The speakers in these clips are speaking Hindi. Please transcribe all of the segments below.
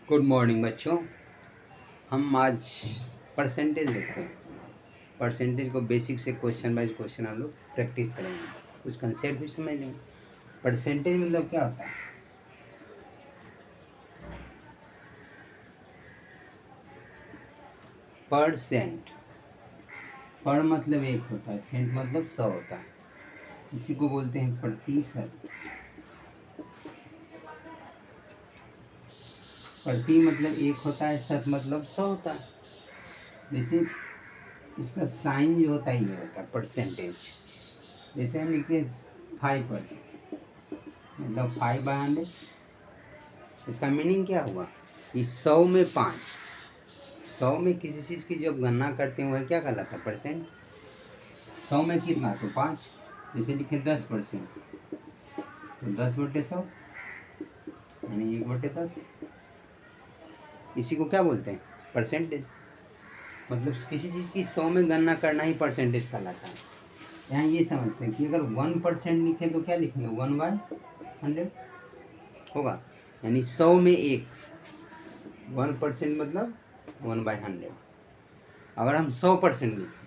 गुड मॉर्निंग बच्चों। हम आज परसेंटेज देखते हैं। परसेंटेज को बेसिक से क्वेश्चन वाइज क्वेश्चन हम लोग प्रैक्टिस करेंगे, कुछ कंसेप्ट भी समझ लेंगे। परसेंटेज मतलब क्या होता है? परसेंट। पर मतलब एक होता है, सेंट मतलब 100 होता है। इसी को बोलते हैं प्रतिशत। प्रति मतलब एक होता है, शत मतलब 100 होता है। जैसे इसका साइन जो होता है ये होता है परसेंटेज। जैसे हम लिखते हैं 5%, मतलब 5/100। इसका मीनिंग क्या हुआ कि 100 में 5। 100 में किसी चीज़ की जब गणना करते हैं वह क्या कहलाता है? परसेंट। 100 में कितना? तो 5। जैसे लिखे 10%, तो 10/100 यानी 1/10। इसी को क्या बोलते हैं? परसेंटेज। मतलब किसी चीज़ की 100 में गणना करना ही परसेंटेज कहलाता है। यहाँ ये समझते हैं कि अगर 1% लिखें तो क्या लिखेंगे? 1/100 होगा, यानी 100 में 1। 1% मतलब 1/100। अगर हम 100% लिखें,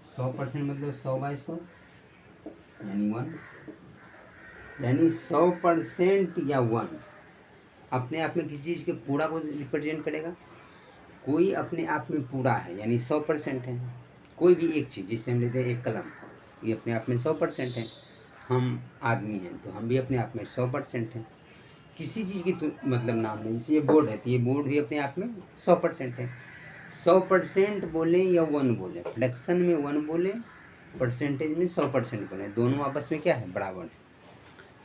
100% मतलब 100/100 यानी 1। यानी 100% या 1 अपने आप में किसी चीज़ के पूरा को रिप्रेजेंट करेगा। कोई अपने आप में पूरा है यानी 100% है। कोई भी एक चीज़, जिससे हम लेते हैं एक कलम, ये अपने आप में 100% है। हम आदमी हैं तो हम भी अपने आप में 100% हैं। किसी चीज़ की तो मतलब नाम नहीं। जैसे ये बोर्ड है तो ये बोर्ड भी अपने आप में 100% है। 100% बोलें या 1 बोलें, फ्रैक्शन में 1 बोलें, परसेंटेज में 100% बोलें, दोनों आपस में क्या है? बराबर है।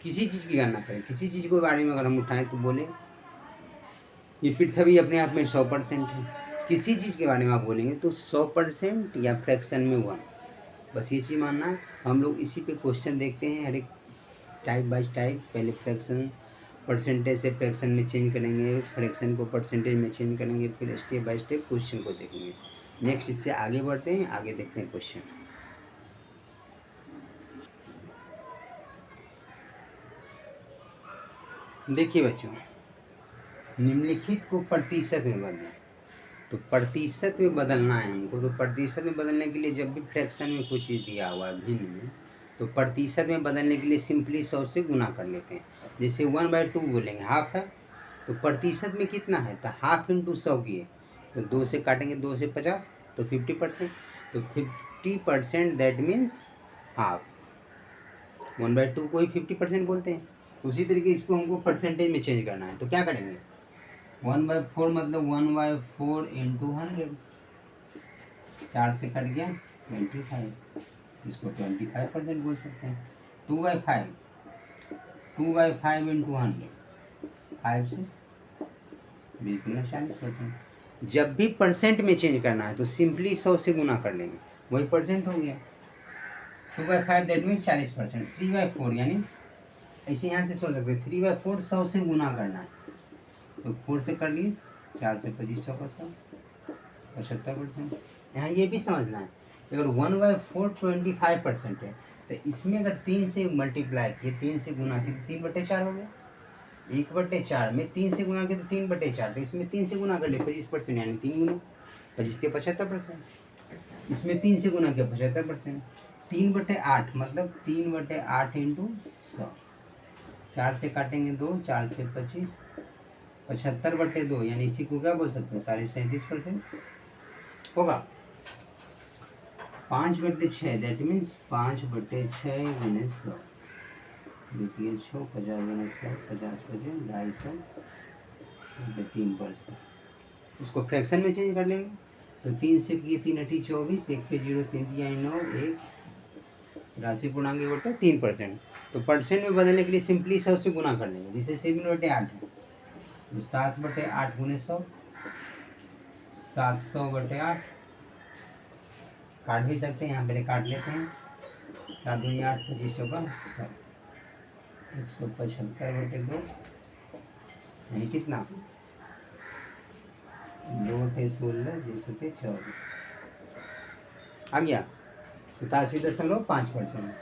किसी चीज़ की गणना करें, किसी चीज़ के बारे में अगर हम उठाएं तो बोले ये पृथ्वी अपने आप में 100% है। किसी चीज़ के बारे में आप बोलेंगे तो 100% या फ्रैक्शन में 1। बस ये चीज़ मानना है। हम लोग इसी पे क्वेश्चन देखते हैं, हर एक टाइप बाय टाइप। पहले फ्रैक्शन, परसेंटेज से फ्रैक्शन में चेंज करेंगे, फ्रैक्शन को परसेंटेज में चेंज करेंगे, फिर स्टेप बाय स्टेप क्वेश्चन को देखेंगे। नेक्स्ट इससे आगे बढ़ते हैं, आगे देखते हैं क्वेश्चन। देखिए बच्चों, निम्नलिखित को प्रतिशत में बदलें। तो प्रतिशत में बदलना है हमको। तो प्रतिशत में बदलने के लिए जब भी फ्रैक्शन में कुछ चीज़ दिया हुआ है भिन्न में, तो प्रतिशत में बदलने के लिए सिंपली 100 से गुना कर लेते हैं। जैसे 1/2 बोलेंगे, हाफ है, तो प्रतिशत में कितना है? तो हाफ इंटू 100 किए तो 2 से काटेंगे, 2 से 50 तो 50%। तो 50% दैट मीन्स हाफ। 1/2 को ही 50% बोलते हैं। तो उसी तरीके इसको हमको परसेंटेज में चेंज करना है। तो क्या करेंगे? 1/4 मतलब 1/4 इंटू 100। 4 से कट गया 25, इसको 25% बोल सकते हैं। 2/5, 2/5 इंटू 100, 5 से 20 गुना 40%। जब भी परसेंट में चेंज करना है तो सिंपली 100 से गुना कर लेंगे, वही परसेंट हो गया। 2/5 दैट मीन्स 40%। 3/4 यानी ऐसे यहाँ से सोच सकते हैं 3/4 100 से गुना करना है, तो 4 से कर लिए, 4 से 25% 75%। यहाँ ये भी समझना है, अगर 1/4 25% है तो इसमें अगर 3 से मल्टीप्लाई किए, 3 से गुना किए तो 3/4 हो गया। 1/4 में 3 से गुना किए तो 3/4, तो इसमें 3 से गुना कर ले 25% यानी 3 गुना 25 के 75%। इसमें 3 से गुना किया 75%। 3/8 मतलब 3/8 इंटू 100। 4 से काटेंगे 2, 4 से 25, 75/2 यानी इसी को क्या बोल सकते हैं? 37.5% होगा। 5/6 दैट मीन्स 5/6 गुने 100। देखिए 6 50 गुना 100, 50/5 250 3%। इसको फ्रैक्शन में चेंज कर लेंगे तो 3 से किए 3×8 24, 1 पे 0 3 दिया 9, 1 राशि पूर्णांक 3%। तो परसेंट में बदलने के लिए सिंपली 100 से गुना कर लेंगे। जैसे 7/8 है तो 7/8 गुने 100, 700/8। काट भी सकते हैं, यहाँ पहले काट लेते हैं। 7 दूनी 8, 25 का 100, 175/2 यानी कितना? 2×16 2×14 आ गया 87.5%।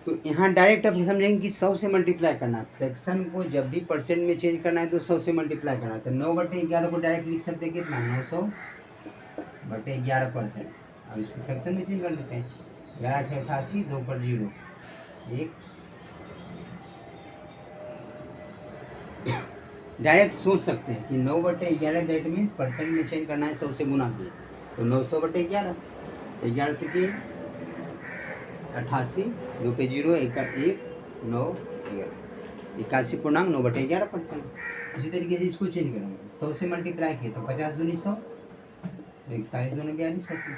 तो यहाँ डायरेक्ट आप समझेंगे कि 100 से मल्टीप्लाई करना है। फ्रैक्शन को जब भी परसेंट में चेंज करना है तो 100 से मल्टीप्लाई करना है। तो 9/11 को डायरेक्ट लिख सकते हैं कितना, 900/11%। अब इसको फ्रैक्शन में चेंज कर लेते हैं। 11×88, 2 पर 0, 1। डायरेक्ट सोच सकते हैं कि 9/11 दैट मीन्स परसेंट में चेंज करना है 100 से गुना किए, तो 900/11, 11 से किए 88, 2 पे 0, 1 9 11, 81.9/11%। उसी तरीके से इसको चेंज करेंगे, 100 से मल्टीप्लाई किए तो 50 दूनी 100, 41 दूनी 42%।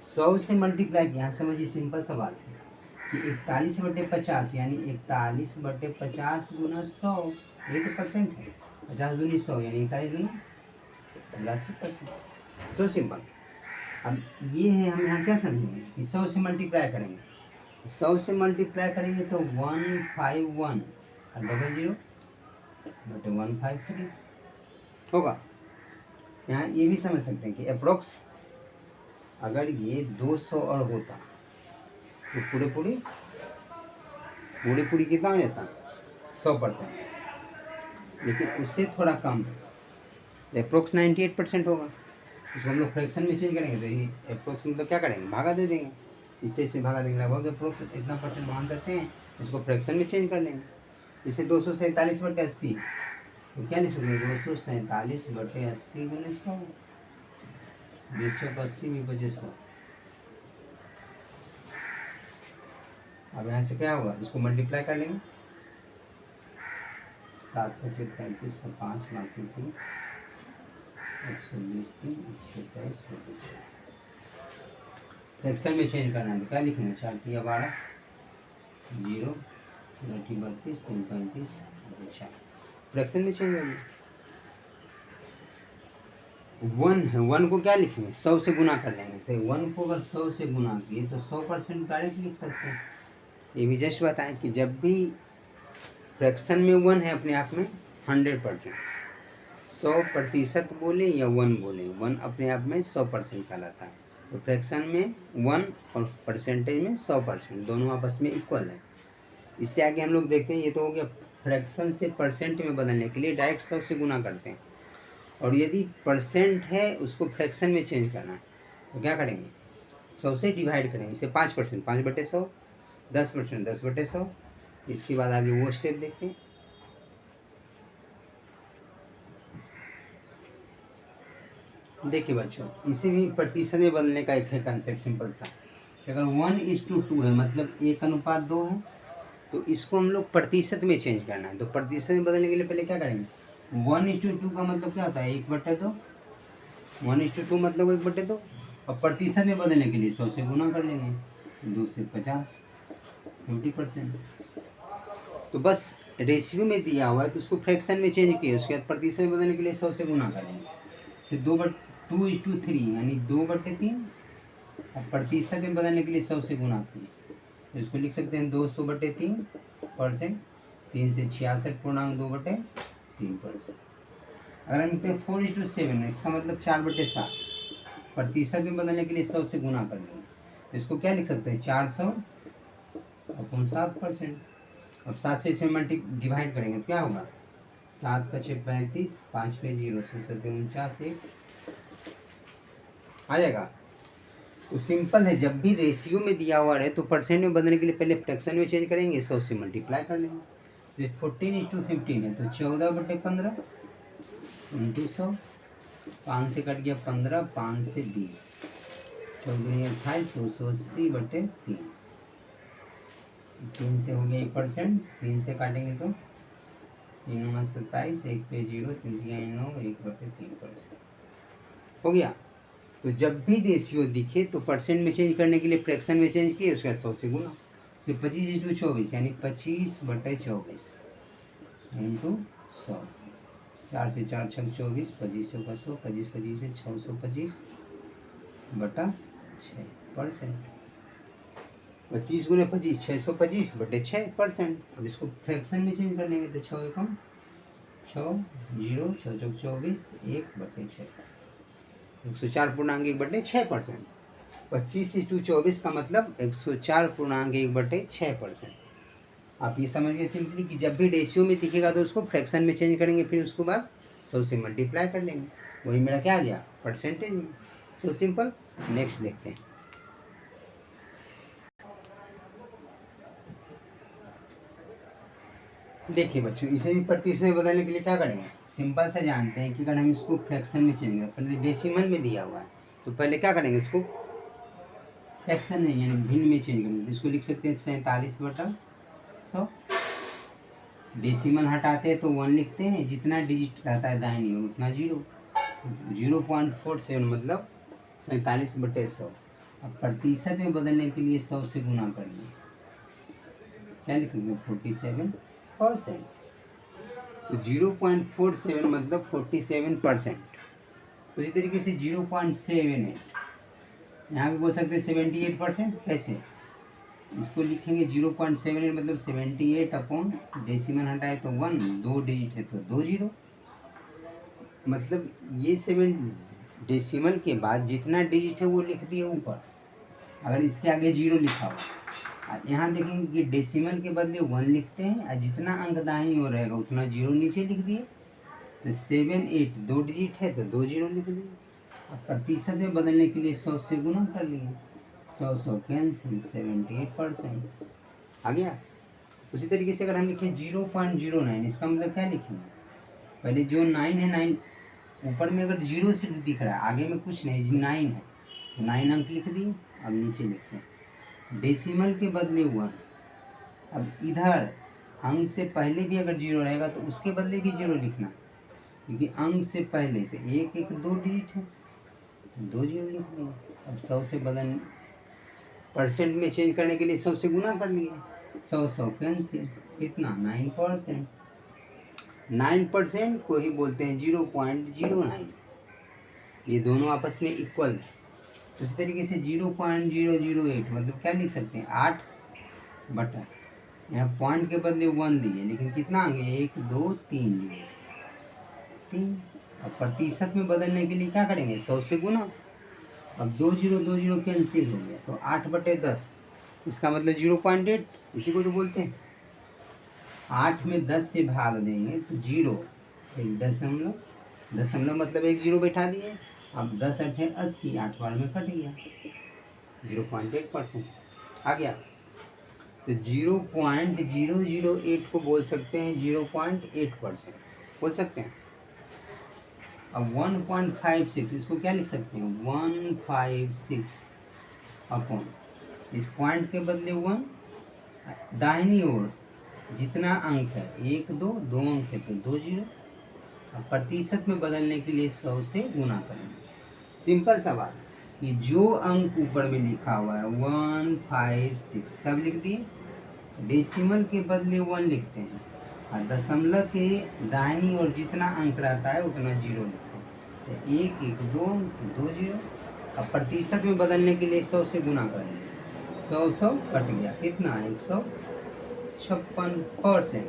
100 से मल्टीप्लाई किया, यहाँ समझिए सिंपल सवाल है कि 41/50 यानी 41/50 गुना 100, ये तो परसेंट है। 50 दूनी 100 यानी 41 दूनी 82%। तो सिंपल। अब ये है, हम यहाँ क्या समझेंगे कि 100 से मल्टीप्लाई करेंगे, 100 से मल्टीप्लाई करेंगे तो 151 00 बटे 153 होगा। यहाँ ये भी समझ सकते हैं कि अप्रोक्स अगर ये 200 और होता तो पूरे कितना हो जाता, 100%, लेकिन उससे थोड़ा कम, अप्रोक्स 98% होगा। इसको हम लोग फ्रैक्शन में चेंज करेंगे तो ये अप्रोक्स मतलब क्या करेंगे, भागा दे देंगे, इससे इसमें भागा देंगे, लगभग अप्रोक्स इतना परसेंट मान सकते हैं। इसको फ्रैक्शन में चेंज कर लेंगे, जैसे 247/80, तो क्या लिख सकते हैं, 247/80 गुने 100, 180 में बचे 100। अब यहाँ से क्या होगा, इसको मल्टीप्लाई कर लेंगे, 7 × 35 का 5 × 3 120 3 123 फ्रैक्शन में चेंज करना है तो क्या लिखेंगे, 4 × 12 0 2 32 3 35 4, फ्रैक्शन में चेंज होगी। 1 है, 1 को क्या लिखेंगे, 100 से गुना कर लेंगे, तो 1 को अगर 100 से गुना किए तो 100% डायरेक्ट लिख सकते हैं। ये भी जस्ट बताएं कि जब भी फ्रैक्शन में 1 है अपने आप में 100%, 100% बोले या 1 बोले, 1 अपने आप में 100% कहलाता है। तो फ्रैक्शन में 1 और परसेंटेज में 100%, दोनों आपस में इक्वल है। इससे आगे हम लोग देखते हैं, ये तो हो गया फ्रैक्शन से परसेंट में बदलने के लिए डायरेक्ट 100 से गुना करते हैं। और यदि परसेंट है उसको फ्रैक्शन में चेंज करना है तो क्या करेंगे, 100 से डिवाइड करेंगे, इसे 5%, 5/100, 10%, 10/100। इसके बाद आगे वो स्टेप देखते हैं। देखिए बच्चों, इसे भी प्रतिशत में बदलने का एक है कंसेप्ट सिंपल सा। अगर 1:2 है मतलब 1:2 है तो इसको हम लोग प्रतिशत में चेंज करना है। तो प्रतिशत में बदलने के लिए पहले क्या करेंगे, 1:2 का मतलब क्या होता है, 1/2। 1:2 मतलब 1/2। और प्रतिशत में बदलने के लिए 100 से गुना कर लेंगे, 2 से 50, 20%। तो बस रेशियो में दिया हुआ है तो उसको फ्रैक्शन में चेंज किए, उसके बाद प्रतिशत में बदलने के लिए 100 से गुना कर लेंगे। फिर 2:3 यानी 2/3। और प्रतिशत में बदलने के लिए 100 से गुना किए, तो इसको लिख सकते हैं 200/3%, 3 से 66.2/3%। अगर हम कहते हैं 4:7 इसका मतलब 4/7, प्रतिशत में बदलने के लिए 100 से गुना कर लेंगे, तो इसको क्या लिख सकते हैं, 400/7%। अब 7 से इसमें डिवाइड करेंगे तो क्या होगा, 7 × 6 35, 5 पे 0 से 49 1 आ जाएगा। तो सिंपल है, जब भी रेशियो में दिया हुआ है तो परसेंट में बदलने के लिए पहले फ्रैक्शन में चेंज करेंगे, 100 से मल्टीप्लाई कर लेंगे। जैसे 14:15 है तो 14/15 × 100, 5 से कट गया 15, 5 से 20, 14 28, 280/3, 3 से हो गया 1%, 3 से काटेंगे तो 3 × 27, 1 पे 0, 3 × 9, 1/3% हो गया। तो जब भी रेशियो दिखे तो परसेंट में चेंज करने के लिए फ्रैक्शन में चेंज किए, उसका 100 से गुना। सिर्फ 25:24 यानी 25/24 × 100, 4 से 4 6 24, 25 का 100, 25 25 से 625/6%। 25 × 25 625/6%। अब इसको फ्रैक्शन में चेंज कर लेंगे तो 6 एकम 6, 0 6 चौक 24, 1/6, 104.1/6%। 25:24 का मतलब 104.1/6%। आप ये समझिए सिंपली कि जब भी रेशियो में दिखेगा तो उसको फ्रैक्शन में चेंज करेंगे, फिर उसके बाद 100 से मल्टीप्लाई कर लेंगे, वही मेरा क्या आ गया परसेंटेज में। So simple. नेक्स्ट देखते हैं। देखिए बच्चों, इसे भी प्रतिशत में बदलने के लिए क्या करेंगे, सिंपल से जानते हैं कि अगर हम इसको फ्रैक्शन में चेंज करें, पहले डेसिमल में दिया हुआ है तो पहले क्या करेंगे, इसको फ्रैक्शन में यानी भिन्न में चेंज करेंगे। इसको लिख सकते हैं 47/100। डेसिमल हटाते हैं तो 1 लिखते हैं, जितना डिजिट रहता है दाहिनी ओर उतना 0.47 मतलब 47/100। अब प्रतिशत में बदलने के लिए 100 से गुना कर लिए, क्या लिखेंगे 47%। तो 0.47 मतलब 47%। उसी तरीके से 0.78 यहाँ भी बोल सकते हैं 78%। कैसे, इसको लिखेंगे 0.78 मतलब 78 अपॉन डेसिमल हटाए तो 1, 2 डिजिट है तो 2 जीरो, मतलब ये 7 डेसिमल के बाद जितना डिजिट है वो लिख दिए ऊपर, अगर इसके आगे 0 लिखा हो। यहाँ देखेंगे कि डेसिमल के बदले 1 लिखते हैं और जितना अंक दाहिनी ओर रहेगा उतना 0 नीचे लिख दिए। तो 7, 8 2 डिजिट है तो 2 जीरो लिख दिए। अब प्रतिशत में बदलने के लिए 100 से गुना कर लिए, 100 कैंसिल, 78% आ गया। उसी तरीके से अगर हम लिखें 0.09, इसका मतलब क्या लिखेंगे, पहले जो 9 है 9 ऊपर में अगर 0 से दिख रहा है आगे में कुछ नहीं, 9 है तो 9 अंक लिख दिए। अब नीचे लिखते हैं डेसिमल के बदले 1। अब इधर अंक से पहले भी अगर 0 रहेगा तो उसके बदले भी 0 लिखना, क्योंकि अंक से पहले तो 1 1 2 डिजिट है, 2 जीरो लिख दिए। अब 100 से बदल परसेंट में चेंज करने के लिए 100 से गुना कर लिए, 100 कैंसिल, कितना 9%। 9% को ही बोलते हैं 0.09। ये दोनों आपस में इक्वल है। तो इसी तरीके से 0.008 मतलब क्या लिख सकते हैं 8 बटा, यहाँ पॉइंट के बदले 1 दिए लेकिन कितना आगे 1 2 3 3। अब प्रतिशत में बदलने के लिए क्या करेंगे 100 से गुना। अब 2 जीरो कैंसिल हो गया तो 8/10, इसका मतलब 0.8, इसी को तो बोलते हैं। 8 में 10 से भाग देंगे तो 0, एक दशमलव मतलब एक 0 बैठा दिए। अब 10 8 80, 8 बार में कट गया, 0.8% आ गया। तो 0.008 को बोल सकते हैं 0.8% बोल सकते हैं। अब 1.56 इसको क्या लिख सकते हैं 156 अपॉन, इस पॉइंट के बदले 1, दाहिनी ओर जितना अंक है 1 2 2 अंक है तो 2 जीरो। अब प्रतिशत में बदलने के लिए 100 से गुना करेंगे। सिंपल सा बात कि जो अंक ऊपर में लिखा हुआ है 156 सब लिख दिए, डेसिमल के बदले 1 लिखते हैं और दशमलव के दाहिनी ओर जितना अंक रहता है उतना 0 लिखते हैं। तो 1 1 2 2 जीरो। अब प्रतिशत में बदलने के लिए 100 से गुना करेंगे, 100 कट गया, कितना 156%।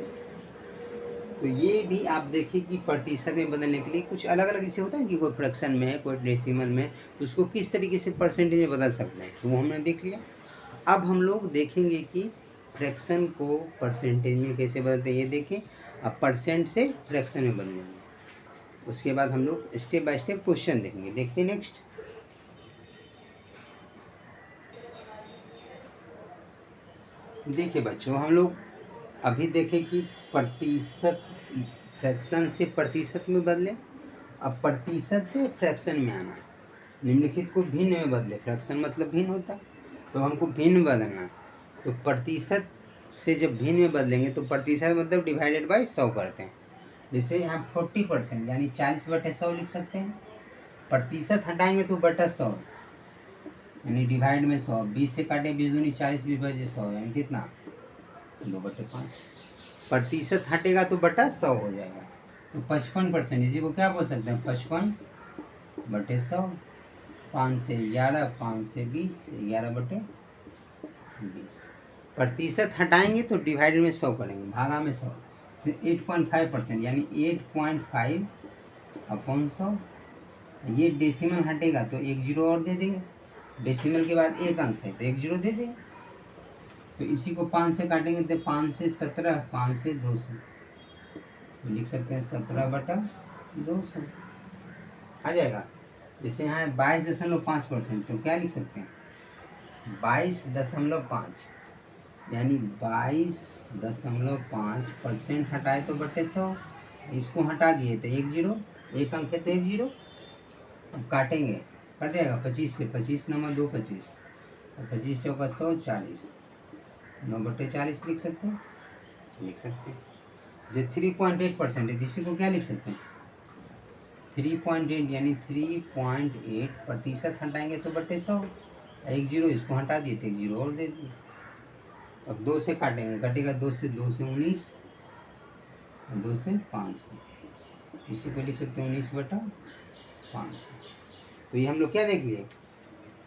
तो ये भी आप देखिए कि प्रतिशत में बदलने के लिए कुछ अलग अलग जैसे होता है कि कोई फ्रैक्शन में है कोई डेसिमल में, तो उसको किस तरीके से परसेंटेज में बदल सकते हैं, तो वो हमने देख लिया। अब हम लोग देखेंगे कि फ्रैक्शन को परसेंटेज में कैसे बदलते हैं, ये देखें। अब परसेंट से फ्रैक्शन में बदलेंगे, उसके बाद हम लोग स्टेप बाय स्टेप क्वेश्चन देखेंगे। देखते हैं नेक्स्ट। देखिए बच्चों, हम लोग अभी देखें कि प्रतिशत फ्रैक्शन से प्रतिशत में बदले, अब प्रतिशत से फ्रैक्शन में आना, निम्नलिखित को भिन्न में बदले। फ्रैक्शन मतलब भिन्न होता है, तो हमको भिन्न बदलना, तो प्रतिशत से जब भिन्न में बदलेंगे तो प्रतिशत मतलब डिवाइडेड बाय 100 करते हैं। जैसे यहाँ 40% यानी 40/100 लिख सकते हैं। प्रतिशत हटाएंगे तो बटा 100 यानी डिवाइड में 100, 20 से काटे 20 दूनी 40, 20 बचे 100 यानी कितना 2/5। प्रतिशत हटेगा तो बटा 100 हो जाएगा। तो 55%, इसी को क्या बोल सकते हैं 55/100। 5 से 11, 5 से 20, 11/20। प्रतिशत हटाएंगे तो डिवाइड में 100 करेंगे, भागा में 100, 8.5% यानी 8.5/100। ये डेसिमल हटेगा तो 1 जीरो और दे देंगे, डेसिमल के बाद एक अंक है तो एक जीरो दे दें। तो इसी को 5 से काटेंगे तो 5 से 17, 5 से 200, तो लिख सकते हैं 17/200 आ जाएगा। जैसे यहाँ है 22.5%, तो क्या लिख सकते हैं 22.5, यानी 22.5% हटाए तो बटे 100, इसको हटा दिए तो एक जीरो, एक अंक है तो एक जीरो। अब काटेंगे, कट जाएगा 25 से, 25 नंबर 2 25, और 25 चौका 100 40, 9/40 लिख सकते हैं, लिख सकते हैं। जैसे 3.8% है, इसी को क्या लिख सकते हैं 3.8, यानी 3.8% हटाएंगे तो बटे 100, एक जीरो इसको हटा दिए तो एक जीरो और दे दिए। अब 2 से काटेंगे, कटेगा 2 से 19, 2 से 500, इसी को लिख सकते हैं 19/500। तो ये हम लोग क्या देख लिए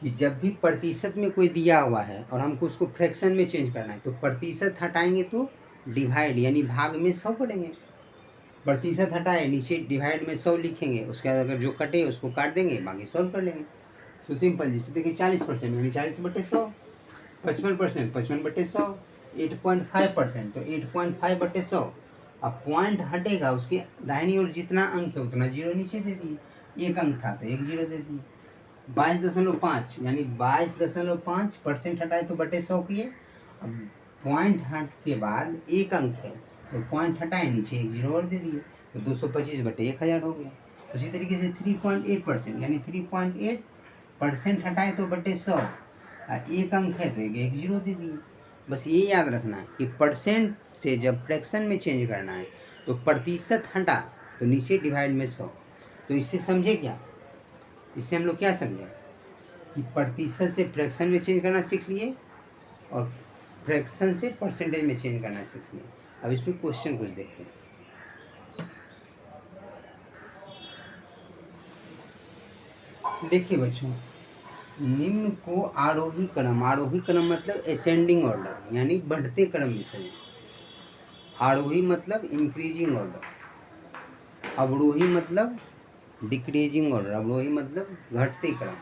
कि जब भी प्रतिशत में कोई दिया हुआ है और हमको उसको फ्रैक्शन में चेंज करना है तो प्रतिशत हटाएंगे तो डिवाइड यानी भाग में 100 पढ़ेंगे। प्रतिशत हटाए नीचे डिवाइड में 100 लिखेंगे, उसके बाद अगर जो कटे उसको काट देंगे, बाकी सॉल्व कर लेंगे। So simple. जैसे देखिए 40% यानी 40/100, 55% 55/100, 8.5% तो 8.5/100। अब पॉइंट हटेगा, उसके दाहिनी ओर जितना अंक है उतना जीरो नीचे दे दिए, एक अंक था तो एक जीरो दे दिए। 22.5 यानी 22.5% हटाए तो बटे 100 किए। अब पॉइंट हट के बाद एक अंक है तो पॉइंट हटाए नीचे एक जीरो और दे दिए, तो 225/1000 हो गया। उसी तरीके से 3.8% यानी 3.8% हटाए तो बटे 100, एक अंक है तो एक जीरो दे दिए। बस ये याद रखना है कि परसेंट से जब फ्रैक्शन में चेंज करना है तो प्रतिशत हटा तो नीचे डिवाइड में 100। तो इससे समझे क्या, इससे हम लोग क्या समझे कि प्रतिशत से फ्रैक्शन में चेंज करना सीख लिए और फ्रैक्शन से परसेंटेज में चेंज करना सीख लिए। अब इस पर क्वेश्चन कुछ देखते हैं। देखिए बच्चों, निम्न को आरोही क्रम मतलब असेंडिंग ऑर्डर यानी बढ़ते क्रम में सजाएं। आरोही मतलब इंक्रीजिंग ऑर्डर, अवरोही मतलब डिक्रीजिंग ऑर्डर, अवरोही मतलब घटते क्रम।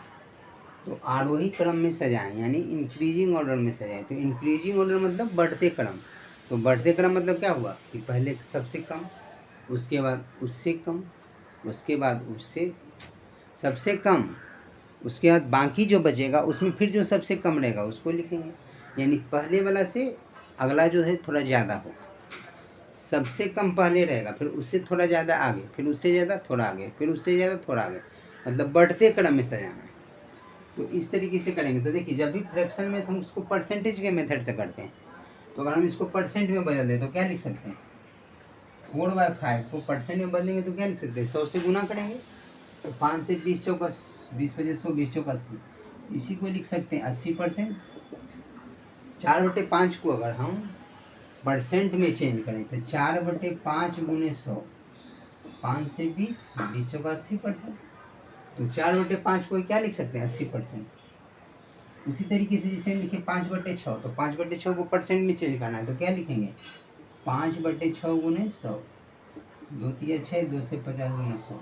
तो आरोही क्रम में सजाएं यानी इंक्रीजिंग ऑर्डर में सजाएं। तो इंक्रीजिंग ऑर्डर मतलब बढ़ते क्रम। तो बढ़ते क्रम मतलब क्या हुआ कि पहले सबसे कम, उसके बाद उससे कम, उसके बाद उससे सबसे कम, उसके बाद बाकी जो बचेगा उसमें फिर जो सबसे कम रहेगा उसको लिखेंगे। यानी पहले वाला से अगला जो है थोड़ा ज़्यादा होगा, सबसे कम पहले रहेगा, फिर उससे थोड़ा ज़्यादा आगे, फिर उससे ज़्यादा थोड़ा आगे, फिर उससे ज़्यादा थोड़ा आगे, मतलब बढ़ते क्रम में सजाना है। तो इस तरीके से करेंगे। तो देखिए जब भी फ्रैक्शन में हम उसको परसेंटेज के मेथड से करते हैं, तो अगर हम इसको परसेंट में बदल दें तो क्या लिख सकते हैं 4/5 को परसेंट में बदलेंगे तो क्या लिख सकते हैं 100 से गुना करेंगे तो 5 से 20 चौका 20/100 20 चौका 80, इसी को लिख सकते हैं 80%। 4/5 को अगर हम परसेंट में चेंज करें तो 4/5 गुने 100, 5 से 20 20 चौका 80%। तो 4/5 को क्या लिख सकते हैं 80%। उसी तरीके से जिसे लिखे 5/6, तो 5/6 को परसेंट में चेंज करना है तो क्या लिखेंगे 5/6 गुने 100, 2 3 6, 2 से 50 गुना 100,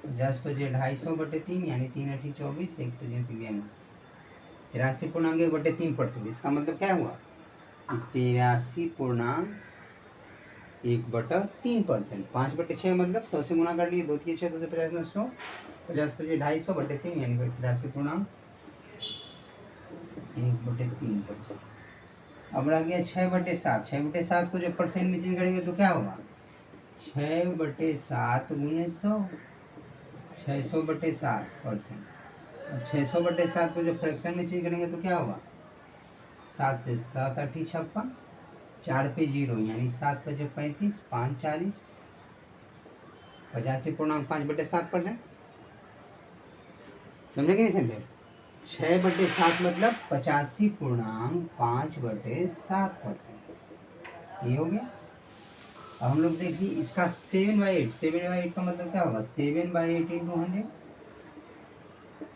50 5 250/3 यानी 3 8 24, 1 5 3 83.1/3%। इसका मतलब क्या हुआ 83.1/3%। 5/6 मतलब 100 से गुना कर लिए, 2 3 6, 2 से 50 गुना 100, 50 5 250/3 यानी 83.1/3%। अब रह गया 6/7। 6/7 को जब परसेंट में चेंज करेंगे तो क्या होगा 6/7 गुने 100, 600/7%। अब 600/7 को जब फ्रैक्शन में चेंज करेंगे तो क्या होगा 7 से 7 8 56, 4 पे 0 यानी 7 5 35, 5 40, 85.5/7%। समझे कि नहीं समझे। 6/7 मतलब 85.5/7%। ये हो गया। अब हम लोग देखिए इसका 7/8, 7/8 का मतलब क्या होगा 7/8 × 100,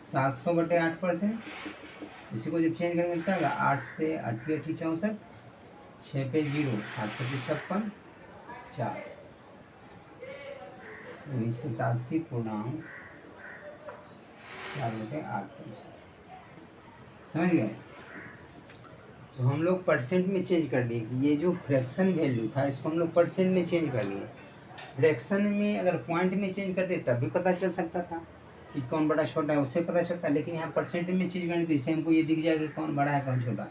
700/8%। इसी को जब चेंज करेंगे तो क्या होगा 8 से 8 64, 6 पे 0 8 से 56, 4 87.4/8%। समझ गए। तो हम लोग परसेंट में चेंज कर दिए कि ये जो फ्रैक्शन वैल्यू था इसको हम लोग परसेंट में चेंज कर लिए। फ्रैक्शन में अगर पॉइंट में चेंज करते तब भी पता चल सकता था कि कौन बड़ा छोटा है, उससे पता चलता, लेकिन यहाँ परसेंट में चेंज करने तो इससे हमको ये दिख जाएगा कि कौन बड़ा है कौन छोटा।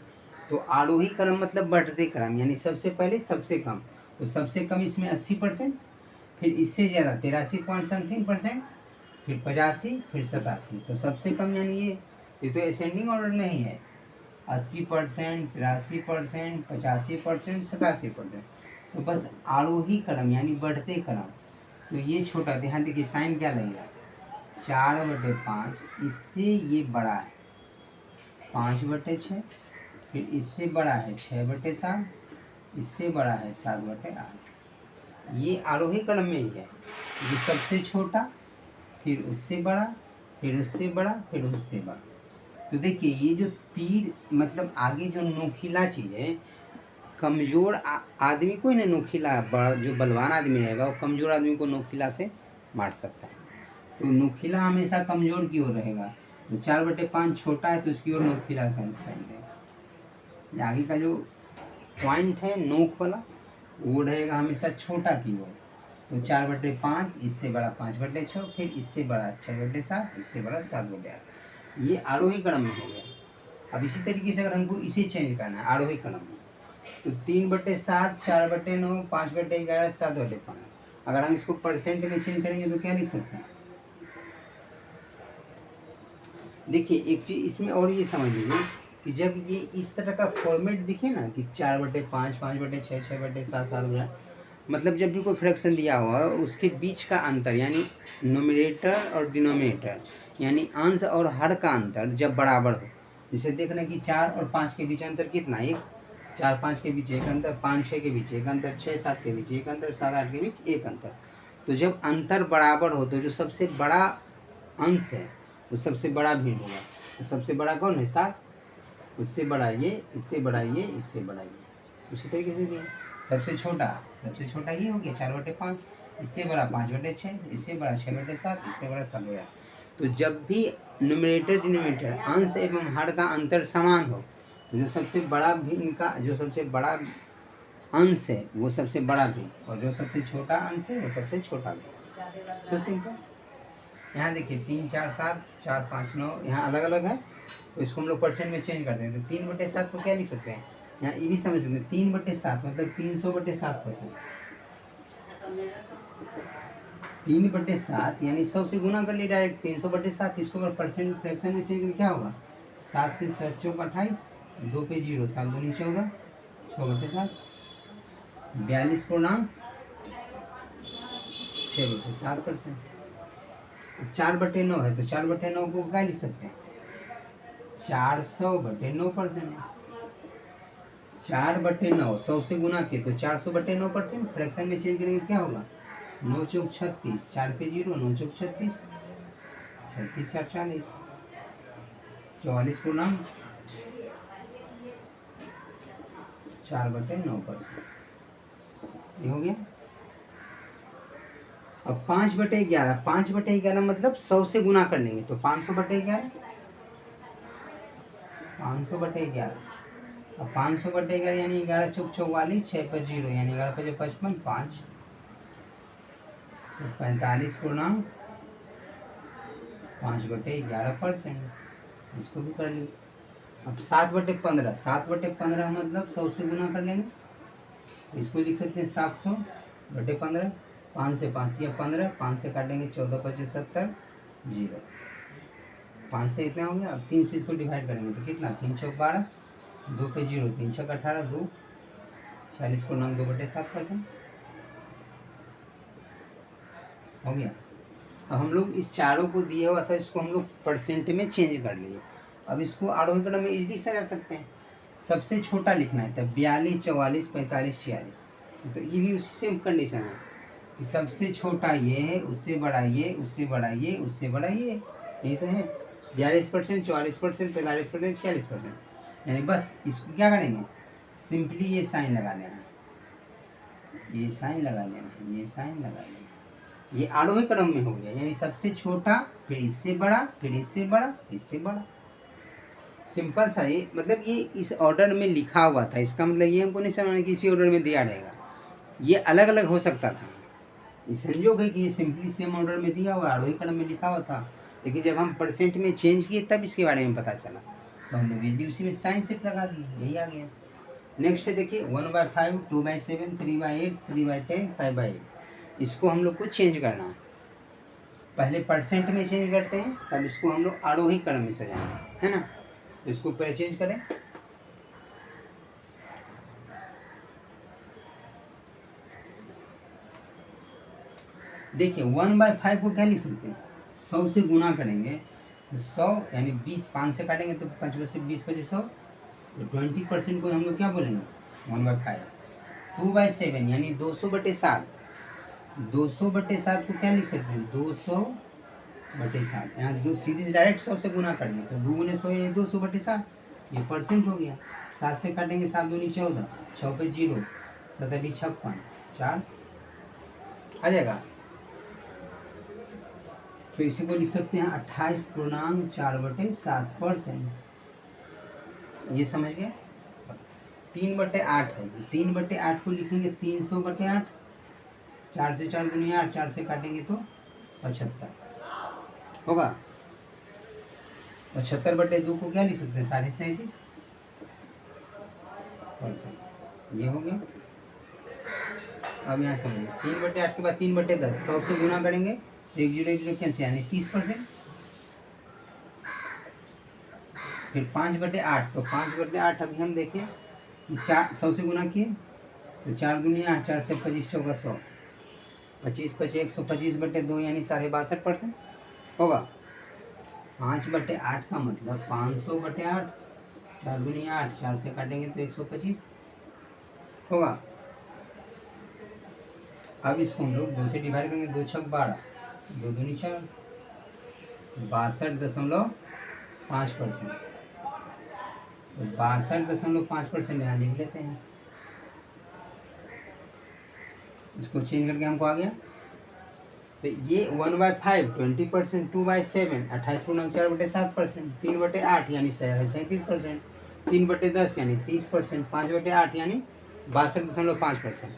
तो आरोही क्रम मतलब बढ़ते क्रम, यानी सबसे पहले सबसे कम, तो सबसे कम इसमें 80%, फिर इससे ज़्यादा 83.समथिंग%, फिर 85, फिर 87। तो सबसे कम यानी ये तो असेंडिंग ऑर्डर में ही है, 80%, 83%, 85%, 87%। तो बस आरोही क्रम यानी बढ़ते क्रम। तो ये छोटा, ध्यान देखिए साइन क्या लगेगा, 4/5, इससे ये बड़ा है 5/6, फिर इससे बड़ा है 6/7, इससे बड़ा है 7/8। ये आरोही क्रम में ही है, ये सबसे छोटा, फिर उससे बड़ा, फिर उससे बड़ा, फिर उससे बड़ा। तो देखिए ये जो तीर मतलब आगे जो नोखिला चीज़ है, कमज़ोर आदमी को ही ना नोखिला, बड़ा जो बलवान आदमी रहेगा वो कमज़ोर आदमी को नोखिला से मार सकता है। तो नोखिला हमेशा कमज़ोर की ओर रहेगा। तो 4/5 छोटा है तो इसकी ओर नोखिला का साइन रहेगा। आगे का जो पॉइंट है नोक वाला वो रहेगा हमेशा छोटा की ओर। तो 4/5, इससे बड़ा 5/6, फिर इससे बड़ा 6/7, इससे बड़ा 7/8। ये आरोही क्रम में हो गया। अब इसी तरीके से अगर हमको इसे चेंज करना है आरोही क्रम में, तो 3/7, 4/9, 5/11, 7/5। अगर हम इसको परसेंट में चेंज करेंगे तो क्या लिख सकते हैं, देखिए एक चीज़ इसमें और ये समझ लीजिए कि जब ये इस तरह का फॉर्मेट दिखे ना कि 4/5, 5/6, 6/7, 7/8, मतलब जब भी कोई फ्रैक्शन दिया हुआ है उसके बीच का अंतर यानी नोमिनेटर और डिनोमिनेटर यानी अंश और हर का अंतर जब बराबर हो, जैसे देखना कि 4 और 5 के बीच अंतर कितना है, 4-5 के बीच एक अंतर, 5-6 के बीच एक अंतर, 6-7 के बीच एक अंतर, 7-8 के बीच एक अंतर। तो जब अंतर बराबर हो तो जो सबसे बड़ा अंश है वो सबसे बड़ा भी होगा। तो सबसे बड़ा कौन है, 7, उससे बड़ा ये, इससे बड़ा ये, इससे बड़ा ये। उसी तरीके से ये सबसे छोटा ये हो गया 4/5, इससे बड़ा 5/6, इससे बड़ा 6/7, इससे बड़ा 7/8। तो जब भी न्यूमरेटर डिनोमिनेटर अंश एवं हर का अंतर समान हो तो जो सबसे बड़ा भी इनका जो सबसे बड़ा अंश है वो सबसे बड़ा भी, और जो सबसे छोटा अंश है वो सबसे छोटा भी। So simple. यहाँ देखिए 3, 4, 7, 4, 5, 9 यहाँ अलग अलग है, तो इसको हम लोग परसेंट में चेंज करते हैं। तो 3/7 को क्या लिख सकते हैं, यहाँ ये भी समझ सकते हैं, 3/7 मतलब 300/7%। 3/7 यानी 100 से गुना कर लिए डायरेक्ट, 300/7। इसको अगर परसेंट फ्रैक्शन में चेंज करें क्या होगा, 7 से 7 चौक 28, 2 पे 0, 7 दूनी 14, 6/7, 42 6/7%। 4/9 है तो 4/9 को क्या लिख सकते हैं, 400/9%। 4/9 100 से गुना के तो 400/9%। फ्रैक्शन में चेंज करेंगे क्या होगा, 9 चौक 36, 4 पे 0, 9 चौक 36, 36 4 40, 44 4/9%। ये हो गया। अब 5/11, 5/11 मतलब 100 से गुना कर लेंगे तो 500/11, 500/11। अब 500/11 यानी 11 चौक 44, 6 पर 0 यानी 11 पर 55, 5, 45 5/11%। इसको भी कर ली। अब 7/15, 7/15 मतलब 100 से गुना कर लेंगे, इसको लिख सकते हैं 700/15। 5 से 5 दिया 15, 5 से काटेंगे 14 25 70 0, 5 से इतना हो गया। अब 3 से इसको डिवाइड करेंगे तो कितना, 3 चौक 12, 2 पे 0, 3 छक 18, 2 40 2/7% हो गया। अब हम लोग इस चारों को दिया हुआ था, इसको हम लोग परसेंट में चेंज कर लिए। अब इसको आरोही क्रम में इजीली से जा सकते हैं। सबसे छोटा लिखना है तब 42 44 45 46। तो ये भी उसी सेम कंडीशन है कि सबसे छोटा ये है, उससे बड़ा ये, उससे बड़ा ये, उससे बड़ा ये तो है 42%, 44%, 45%, 46%। यानी बस इसको क्या करेंगे, सिंपली ये साइन लगा लेना है, ये साइन लगा लेना है, ये साइन लगा लेना है। ये आरोही क्रम में हो गया, यानी सबसे छोटा, फिर इससे बड़ा, फिर इससे बड़ा, इससे बड़ा। सिंपल सा ये, मतलब ये इस ऑर्डर में लिखा हुआ था, इसका मतलब ये हमको नहीं समझना कि इसी ऑर्डर में दिया रहेगा, ये अलग अलग हो सकता था। ये संयोग है कि ये सिंपली सेम ऑर्डर में दिया हुआ, आरोही क्रम में लिखा हुआ था, लेकिन जब हम परसेंट में चेंज किए तब इसके बारे में पता चला, तो हम लोग इजीली उसी में साइन शिफ्ट लगा दिए, यही आ गया। नेक्स्ट है देखिए 1/5, 2/7, 3/8, 3/10, 5/8, इसको हम लोग को चेंज करना है। पहले परसेंट में चेंज करते हैं, तब इसको हम लोग आरोही क्रम में सजाएंगे, है ना। इसको पहले चेंज करें, देखिए 1/5 को क्या लिख सकते हैं, 100 से गुना करेंगे, 100 यानी 20, 5 से काटेंगे तो 5 से 20 25 100, तो 20% को हम लोग क्या बोलेंगे 1/5। 2/7 यानी 200/7, 200/7 को क्या लिख सकते हैं 200/7, यहाँ दो सीधे डायरेक्ट 100 से गुना कर लें तो 2 गुने 100 यानी 200/7, ये परसेंट हो गया। 7 से काटेंगे 7 दूनी 14, 6 पे 0, 7 56, 4 आ जाएगा। तो इसी को लिख सकते हैं 28.4/7%, ये समझ गए। 3/8 है, 3/8 को लिखेंगे 300/8, 4 से 4 दूनी 8, 4 से काटेंगे तो 75 होगा। 75/2 को क्या लिख सकते हैं 37.5%, ये हो गया। अब यहाँ समझिए 3/8 के बाद 3/10, 100 से गुना करेंगे, 1 0 1 0 कैंसिल यानी 30%। फिर 5/8, तो 5/8 अभी हम देखें कि 100 से गुना किए तो 4 दूनी 8, 4 से 25 चौका 100, 25 25 125/2 यानी 62.5% होगा। 5/8 का मतलब 500/8, 4 दूनी 8, 4 से काटेंगे तो 125 होगा। अब इसको हम लोग 2 से डिवाइड करेंगे, 2 छक 12, 2 दूनी 4, 62.5%, तो 62.5% यहाँ लिख लेते हैं। इसको चेंज करके हमको आ गया, तो ये 1/5 20%, 2/7 28.4/7%, 3/8 यानी 37%, 3/10 यानी 30%, 5/8 यानी 62.5%।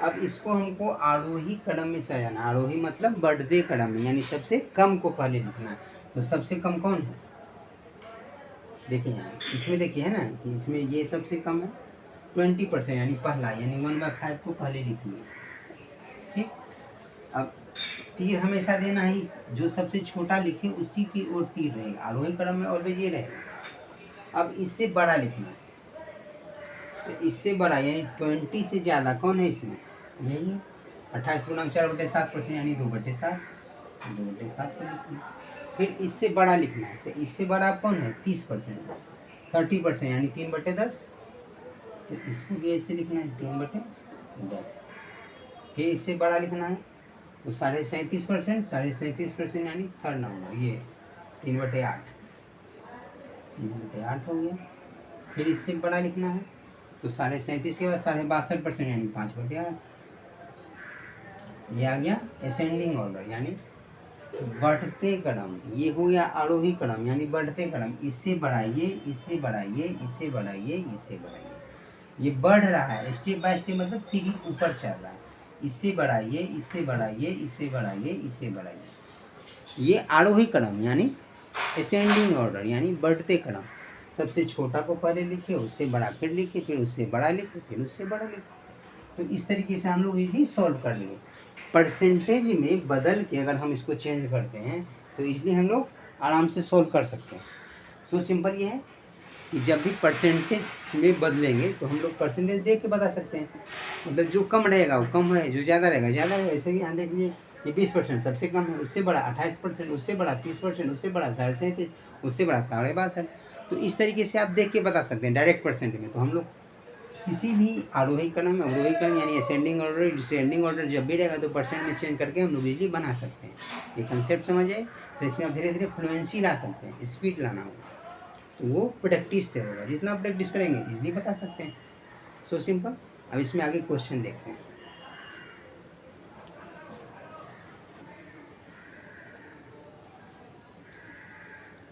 अब इसको हमको आरोही क्रम में सजाना, आरोही मतलब बढ़ते क्रम में, यानी सबसे कम को पहले लिखना है। तो सबसे कम कौन है, देखिए यहाँ इसमें देखिए है ना कि इसमें ये सबसे कम है 20%, यानी पहला, यानी 1/5 को पहले लिखेंगे, ठीक। अब तीर हमेशा देना है, जो सबसे छोटा लिखे उसी की ओर तीर रहेगा, आरोही क्रम में ऑलवेज ये रहेगा। अब इससे बड़ा लिखना है, तो इससे बड़ा यानी 20 से ज़्यादा कौन है इसमें, यही है 28.4/7%, यानी 2/7, 2/7 को लिखना। फिर इससे बड़ा लिखना है, तो इससे बड़ा कौन है 30%, 30% यानी 3/10, तो इसको भी ऐसे लिखना है 3/10। फिर इससे बड़ा लिखना है तो 37.5%, 37.5% यानी थर्ड नंबर, ये 3/8, 3/8 हो गया। फिर इससे बड़ा लिखना है तो 37.5 के बाद 62.5% यानी 5/8, ये आ गया असेंडिंग ऑर्डर, यानी बढ़ते क्रम। ये हो गया आरोही क्रम यानी बढ़ते क्रम, इससे बढ़ाइए, इससे बढ़ाइए, इससे बढ़ाइए, इससे बढ़ाइए, ये बढ़ रहा है स्टेप बाय स्टेप, मतलब सीढ़ी ऊपर चल रहा है। इससे बढ़ाइए, इससे बढ़ाइए, इससे बढ़ाइए, इससे बढ़ाइए, ये आरोही क्रम यानी असेंडिंग ऑर्डर, यानी बढ़ते क्रम। सबसे छोटा को पहले लिखे, उससे बड़ा फिर लिखे, फिर उससे बड़ा लिखे, फिर उससे बड़ा लिखे। तो इस तरीके से हम लोग इजीली सॉल्व कर लिए। परसेंटेज में बदल के अगर हम इसको चेंज करते हैं तो इसलिए हम लोग आराम से सॉल्व कर सकते हैं। सो सिंपल ये है कि जब भी परसेंटेज में बदलेंगे तो हम लोग परसेंटेज देख के बता सकते हैं, मतलब जो कम रहेगा वो कम है, जो ज़्यादा रहेगा ज़्यादा है। ऐसे ही यहाँ देख लीजिए ये 20% सबसे कम है, उससे बड़ा 28%, उससे बड़ा 30%, उससे बड़ा 37.5, उससे बड़ा 62.5। तो इस तरीके से आप देख के बता सकते हैं डायरेक्ट परसेंट में। तो हम लोग किसी भी आरोही क्रम, अवरोही क्रम यानी असेंडिंग ऑर्डर, डिसेंडिंग ऑर्डर जब भी रहेगा तो परसेंट में चेंज करके हम लोग इजीली बना सकते हैं। ये कंसेप्ट समझ आए, तो इसमें आप धीरे धीरे फ्लुएंसी ला सकते हैं, स्पीड लाना होगा, तो वो प्रैक्टिस से होगा। जितना प्रैक्टिस करेंगे इजीली बता सकते हैं। So simple. अब इसमें आगे क्वेश्चन देखते हैं।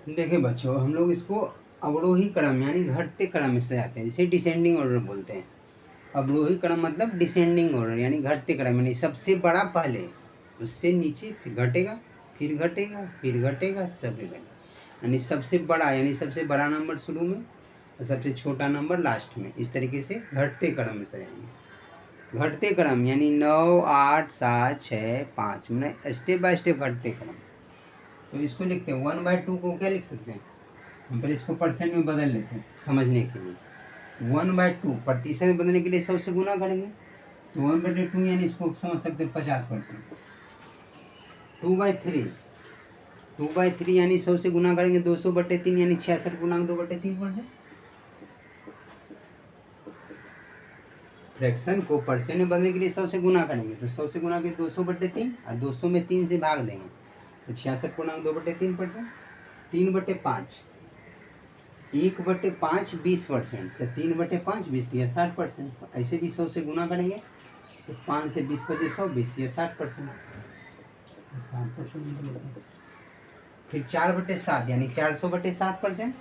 देखिए बच्चों, हम लोग इसको अवरोही क्रम यानी घटते क्रम में सजाते हैं, जिसे डिसेंडिंग ऑर्डर बोलते हैं। अवरोही क्रम मतलब डिसेंडिंग ऑर्डर यानी घटते क्रम, यानी सबसे बड़ा पहले, उससे नीचे, फिर घटेगा, फिर घटेगा, फिर घटेगा, सब घटेगा, यानी सबसे बड़ा यानी सबसे बड़ा नंबर शुरू में और सबसे छोटा नंबर लास्ट में। इस तरीके से घटते क्रम में सजाएंगे। घटते क्रम यानी 9, 8, 7, 6, 5, मैंने स्टेप बाय स्टेप घटते क्रम। तो इसको लिखते हैं 1/2 को क्या लिख सकते हैं, हम पहले इसको परसेंट में बदल लेते हैं समझने के लिए। 1/2 प्रतिशत में बदलने के लिए 100 से गुना करेंगे, तो 1/2 यानी इसको समझ सकते हैं 50%। 2/3 यानी 100 से गुना करेंगे 200/3 यानी 66/2/3%। फ्रैक्शन को परसेंट में बदलने के लिए 100 से गुना करेंगे, तो 100 से गुना के 200/3 और 200 में 3 से भाग देंगे, तो 66/2/3%। 3/5 1/5 20%, तो 3/5 20 दिया 60%। ऐसे भी 100 से गुना करेंगे तो 5 से 20 बचे 100, 20 दिया 60%। फिर 4/7 यानी 400/7%,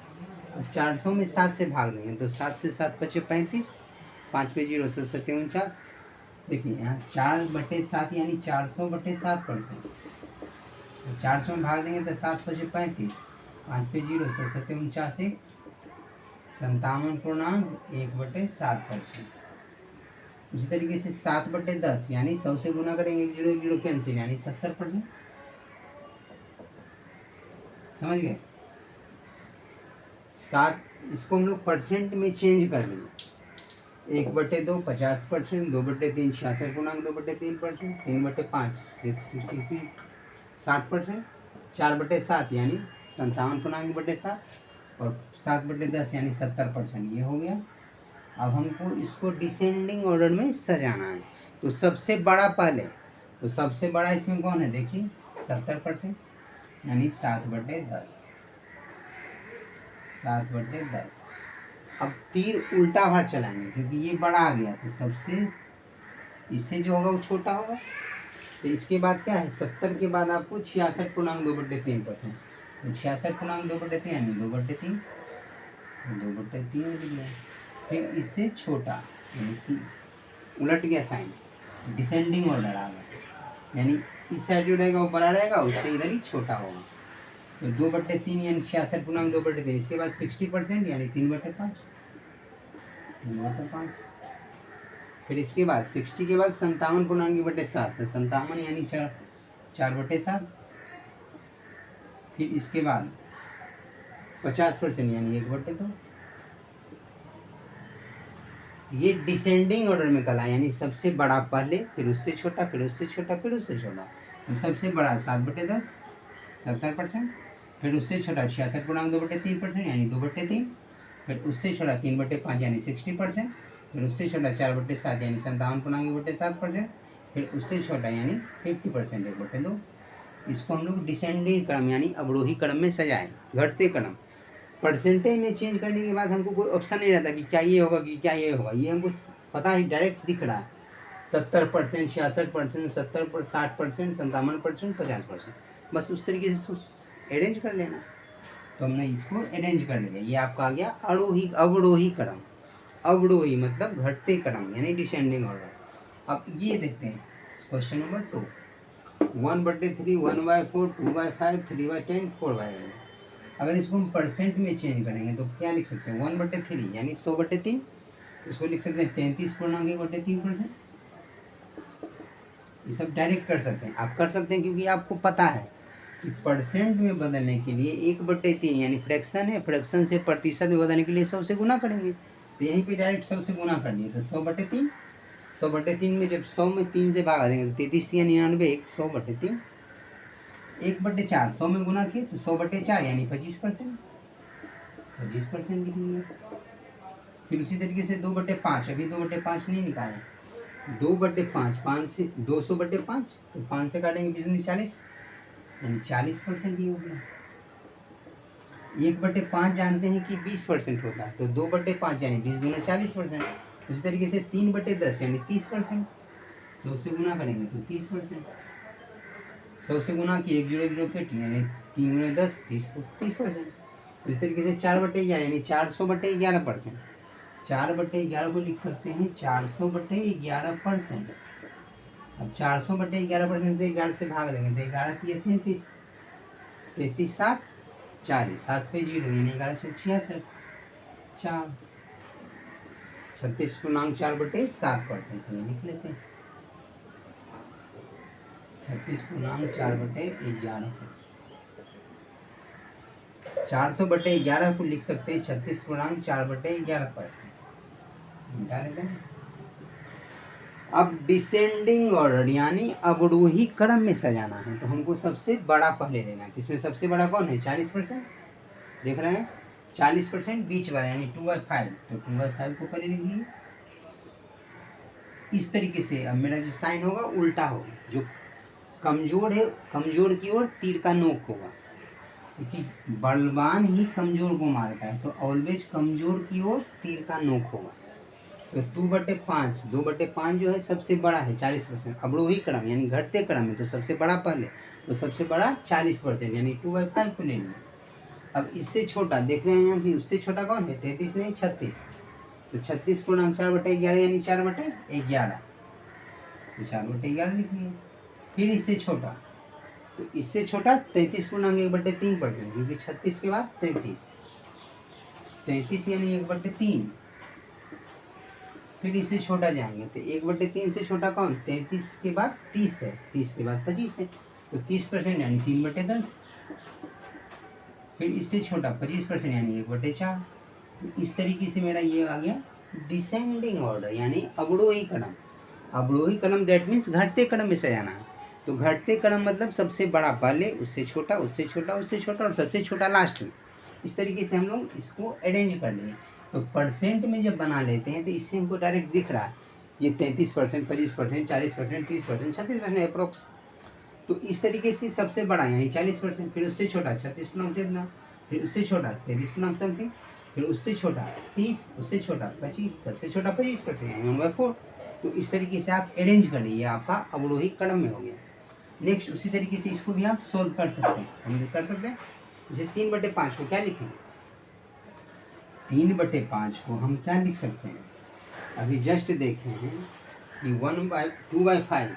और 400 में 7 से भाग देंगे, तो 7 से 7 बचे 35, 5 पे 0 से 49। देखिए यहाँ 4/7 यानी 400/7%, 400 में भाग देंगे तो 7 बचे 35, 5 पे 0 से 57, 57.1/7%। उसी तरीके से 7/10 यानी 100 से गुना करेंगे, 0 0 कैंसिल यानी 70%। समझ गए? 7 इसको हम लोग परसेंट में चेंज कर देंगे। 1/2 50%, 2/3 66.2/3%, 3/5 60%, 4/7 यानी 57.7, और 7/10 यानी 70%। ये हो गया। अब हमको इसको डिसेंडिंग ऑर्डर में सजाना है, तो सबसे बड़ा पहले, तो सबसे बड़ा इसमें कौन है देखिए 70% यानी 7/10, 7/10। अब तीर उल्टा भार चलाएंगे क्योंकि ये बड़ा आ गया, तो सबसे इससे जो होगा वो छोटा होगा। तो इसके बाद क्या है, 70 के बाद आपको 66.2/3%, तो 66.2/3 यानी 2/3, 2/3। फिर इससे छोटा यानी 3, उलट गया साइन, डिसेंडिंग ऑर्डर आ गया, यानी इस साइड जो रहेगा वो बड़ा रहेगा, उससे इधर ही छोटा होगा। तो 2/3 यानी 66.2/3। इसके बाद 60% यानी 3/5, 3/5। फिर इसके बाद 60 के बाद 57.1/7, तो 57 यानी 4/7। फिर इसके बाद 50% यानी 1/2। ये डिसेंडिंग ऑर्डर में कला, यानी सबसे बड़ा पहले, फिर उससे छोटा, फिर उससे छोटा, फिर उससे छोटा। तो सबसे बड़ा 7/10 70%, फिर उससे छोटा 66.2/3% यानी 2/3, फिर उससे छोटा 3/5 यानी 60%, फिर उससे छोटा 4/7 यानी 57.1/7%, फिर उससे छोटा यानी 50% 1/2। इसको हम लोग डिसेंडिंग क्रम यानी अवरोही क्रम में सजाएं, घटते क्रम। परसेंटेज में चेंज करने के बाद हमको कोई ऑप्शन नहीं रहता कि क्या ये होगा कि क्या ये होगा, ये हमको पता ही डायरेक्ट दिख रहा है। 70%, 66%, 70%, 60%, 57%, 50%, बस उस तरीके से अरेंज कर लेना। तो हमने इसको अरेंज कर लिया। ये आपका आ गया अवरोही अवरोही क्रम। अवरोही मतलब घटते क्रम यानी डिसेंडिंग ऑर्डर। अब ये देखते हैं क्वेश्चन नंबर 2, 1/3, 1/4, 2/5, 3/10, 4/11। अगर इसको हम परसेंट में चेंज करेंगे तो क्या लिख सकते हैं, 1/3 यानी 100/3, इसको लिख सकते हैं 33.1/3%। ये सब डायरेक्ट कर सकते हैं, आप कर सकते हैं क्योंकि आपको पता है कि परसेंट में बदलने के लिए 1/3 यानी फ्रैक्शन है, फ्रैक्शन से प्रतिशत में बदलने के लिए 100 से गुना करेंगे, तो यहीं पे डायरेक्ट 100 से गुना कर दिए, तो 100/3। 100/3 में जब 100 में 3 से भागा देंगे तो 33 या 99, 100/3। 1/4 100 में गुना किए तो 100/4 यानी 25%, 25% लिखेंगे। फिर उसी तरीके से 2/5, अभी 2/5 नहीं निकाले, 2/5, 5 से 200/5, तो 5 से काटेंगे 20 40 यानी 40% ही हो गया। 1/5 जानते हैं कि 20% होता है, तो 2/5 यानी 20 दूना 40%। उसी तरीके से 3/10 यानी 30%, 100 से गुना करेंगे तो 30%। 100 से गुना की 1 0 0 कट यानी 3 × 10 30%। इस तरीके से 4/11 यानी 400/11%। 4/11 को लिख सकते हैं 400/11%। अब 400/11% से 11 से भाग देंगे तो 11 3 33, 33 7 40, 7 पे 0 यानी 11 से 66, 4 36.4/7% ये लिख लेते हैं। 36.4/11%। 400/11 को लिख सकते हैं 36.4/11%। अब डिसेंडिंग ऑर्डर यानी अवरोही क्रम में सजाना है तो हमको सबसे बड़ा पहले लेना है। इसमें सबसे बड़ा कौन है? 40%। देख रहे हैं 40% बीच वाला यानी 2/5, तो 2/5 को पहले लिख लीजिए इस तरीके से। अब मेरा जो साइन होगा उल्टा होगा, जो कमजोर है कमजोर की ओर तीर का नोक होगा, क्योंकि बलवान ही कमजोर को मारता है, तो ऑलवेज कमजोर की ओर तीर का नोक होगा। तो 2/5, 2/5 जो है सबसे बड़ा है 40%। अवरोही क्रम यानी घटते क्रम में तो सबसे बड़ा पहले, तो सबसे बड़ा 40% यानी 2/5 को ले लेंगे। अब इससे छोटा देख रहे हैं यहाँ कि उससे छोटा कौन है? 33 नहीं 36, तो 36.4/11 यानी 4/11, तो 4/11 लिख लिया। फिर इससे छोटा, तो इससे छोटा 33.1/3%, क्योंकि 36 के बाद 33 यानी 1/3। फिर इससे छोटा जाएंगे तो 1/3 से छोटा कौन? 33 के बाद 30 है, 30 के बाद 25 है, तो 30% यानी 3/10। फिर इससे छोटा 25% यानी 1/4। तो इस तरीके से मेरा ये आ गया डिसेंडिंग ऑर्डर यानी अवरोही क्रम। अवरोही क्रम दैट मीन्स घटते क्रम में सजाना है। तो घटते क्रम मतलब सबसे बड़ा पहले, उससे छोटा, उससे छोटा, उससे छोटा और सबसे छोटा लास्ट में। इस तरीके से हम लोग इसको अरेंज कर लिए। तो परसेंट में जब बना लेते हैं तो इससे हमको डायरेक्ट दिख रहा है ये 33%, 25%, 40%, 30%, 36% अप्रोक्स। तो इस तरीके से सबसे बड़ा यानी 40%, फिर उससे छोटा 36.7, फिर उससे छोटा 33 समथिंग, फिर उससे छोटा 30, उससे छोटा 25, सबसे छोटा 25% यानी 1/4। तो इस तरीके से आप अरेंज कर लीजिए, आपका अवरोही क्रम में हो गया। नेक्स्ट उसी तरीके से इसको भी आप सोल्व कर सकते हैं, हम कर सकते हैं। जैसे 3/5 को क्या लिखेंगे? 3/5 को हम क्या लिख सकते हैं? अभी जस्ट देखे हैं कि 2/5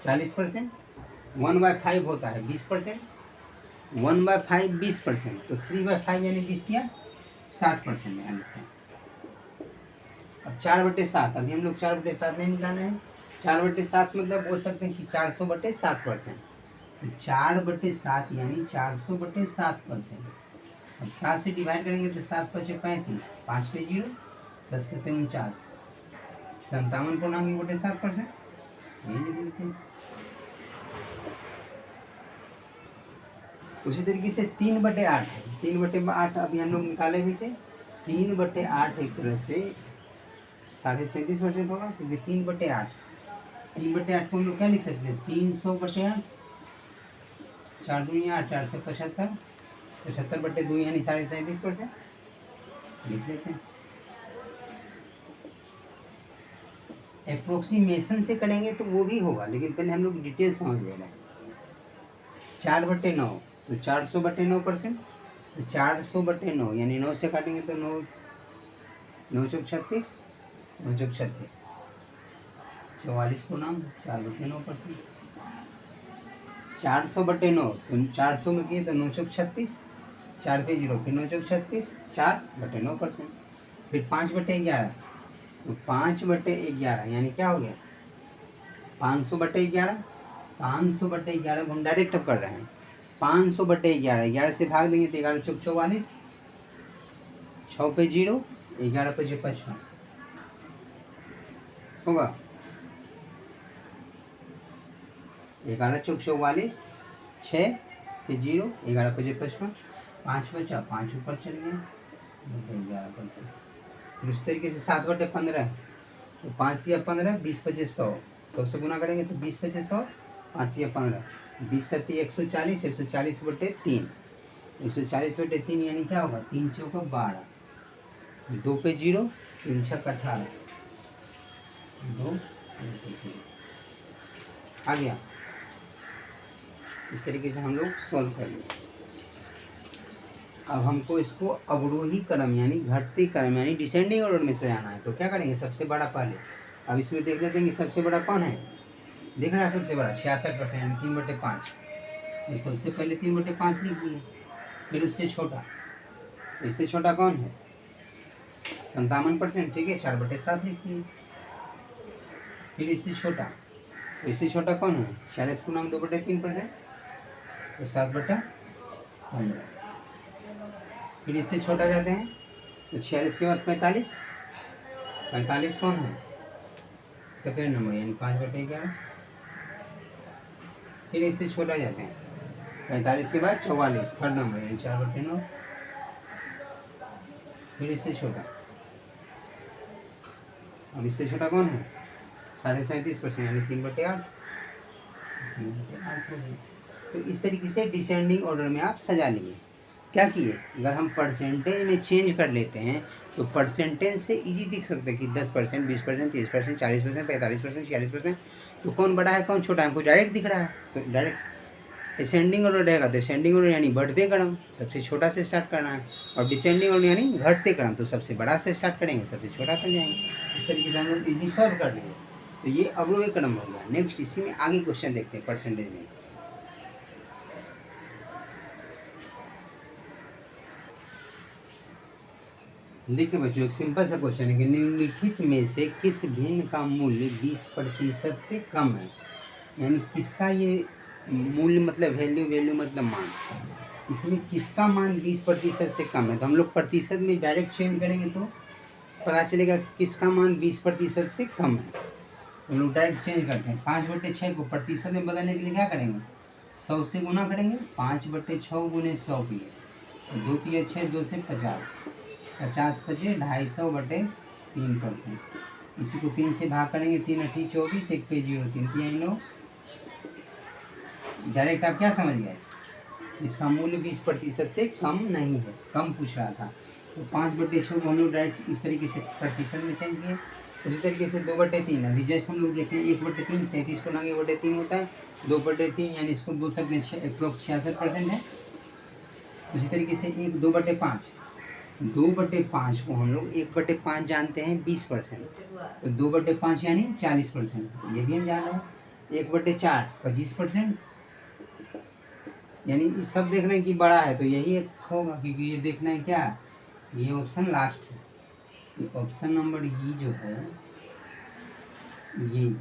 40%, 1/5 होता है 20%, 1/5 20%, तो 3/5 यानी 20 दिया 60% यहाँ लिखते हैं। अब 4/7, अभी हम लोग 4/7 नहीं निकाले हैं। 4/7 मतलब बोल सकते हैं कि 400/7%, तो 4/7 यानी 400/7%। अब 7 से डिवाइड करेंगे तो 7 5 35, 5 पे 0, 7 7 49, 57.1/7%। ये लिख लेते हैं। उसी तरीके से 3/8 है। 3/8 अभी हम लोग निकाले भी थे। 3/8 एक तरह से 37.5% होगा, क्योंकि 3/8 को हम लोग क्या लिख सकते हैं? 300/8, 4 दूनी 8, 4 से 75, 75/2 यानी 37.5% लिख लेते हैं। अप्रोक्सीमेशन से करेंगे तो वो भी होगा, लेकिन पहले हम लोग डिटेल समझ ले रहे हैं। 4/9, तो 400/9%, तो 400/9 यानी 9 से काटेंगे तो 9 9 चौक 36, 9 चौक 36, 44.4/9%। 400/9, तो 400 में किए तो 9 चौक 36, 4 पे 0, फिर 9 चौक 36, 4/9%। फिर 5/11, तो 5/11 यानी क्या हो गया? 500/11। 500/11 को हम डायरेक्ट अब कर रहे हैं। 500/11, 11 से भाग देंगे तो 11 चौक 44, 6 पे 0, 11 पे 55 होगा। 11 चौक 44, 6 पे 0, 11 पे 55, 5 बचा, 5 ऊपर चल गया 11%। फिर उस तरीके से 7/15, तो 5 दिया 15, 20 बचे 100, 100 से गुना करेंगे तो 20 बचे 100, 5 दिया 15, 20 सत्ती 140, 140/3, 140/3 यानी क्या होगा? 3 चौका 12, 2 पे 0, 3 छक 18, 2 आ गया। इस तरीके से हम लोग सॉल्व कर लेंगे। अब हमको इसको अवरोही क्रम यानी घटते क्रम यानी डिसेंडिंग ऑर्डर में सजाना है। तो क्या करेंगे, सबसे बड़ा पहले, अब इसमें देख लेते हैं कि सबसे बड़ा कौन है। देख रहा है सबसे बड़ा 66%, 3/5। ये सबसे पहले 3/5 लिख दिए। फिर उससे छोटा, इससे छोटा कौन है 57%, ठीक है, 4/7 लिख दिए। फिर इससे छोटा, तो इससे छोटा कौन है 46 पूर्णांक 2/3%, तो 7/15। फिर इससे छोटा जाते हैं, तो 46 के बाद 45, 45 कौन है सेकेंड नंबर यानी 5/11। फिर इससे छोटा जाते हैं, 45 के बाद 44 थर्ड नंबर यानी 4/9। फिर इससे छोटा, अब इससे छोटा कौन है 37.5% यानी 3/8। तो इस तरीके से डिसेंडिंग ऑर्डर में आप सजा लिए। क्या किए, अगर हम परसेंटेज में चेंज कर लेते हैं तो परसेंटेज से इजी दिख सकता है कि 10%, 20%, 30%, 40%, 45%, 46%। तो कौन बड़ा है कौन छोटा है हमको डायरेक्ट दिख रहा है। तो डायरेक्ट असेंडिंग ऑर्डर रहेगा तो असेंडिंग ऑर्डर यानी बढ़ते क्रम, सबसे छोटा से स्टार्ट करना है। और डिसेंडिंग ऑर्डर यानी घटते क्रम, तो सबसे बड़ा से स्टार्ट करेंगे सबसे छोटा कर जाएंगे। इस तरीके से हम लोग इजी सॉल्व कर लेंगे। तो ये अवरोही क्रम हो गया। नेक्स्ट इसी में आगे क्वेश्चन देखते हैं परसेंटेज में। देखिए बच्चों, एक सिंपल सा क्वेश्चन है कि निम्नलिखित में से किस भिन्न का मूल्य 20% से कम है। यानी किसका ये मूल्य मतलब वैल्यू मतलब मान, इसमें किसका मान 20% से कम है। तो हम लोग प्रतिशत में डायरेक्ट चेंज करेंगे तो पता चलेगा कि किसका मान 20% से कम है। तो हम लोग डायरेक्ट चेंज करते हैं। 5/6 को प्रतिशत में बदलने के लिए क्या करेंगे, 100 से गुना करेंगे। 5/6 गुने 100 किए, तो 2 × 6 2 से 50, 50 बचे 250/3%। इसी को 3 से भाग करेंगे, 3 × 8 = 24, 1 पे 0 3 × 9। डायरेक्ट आप क्या समझ गए, इसका मूल्य 20% से कम नहीं है, कम पूछ रहा था। तो 5/6 को हम लोग डायरेक्ट इस तरीके से प्रतिशत में चेंज किए। उसी तरीके से 2/3 अभी जस्ट हम लोग देखें 1/3 33 को 1/3 होता है। 2/3 यानी इसको बोल सकते हैं अप्रोक्स 66% है। उसी तरीके से 2/5, 2/5 को हम लोग 1/5 जानते हैं 20%, तो 2/5 यानी 40%, ये भी हम जान रहे हैं। 1/4 25%, यानी इस सब देखना है कि बड़ा है तो यही एक होगा, क्योंकि ये देखना है क्या, ये ऑप्शन लास्ट है। ऑप्शन नंबर ई जो है ये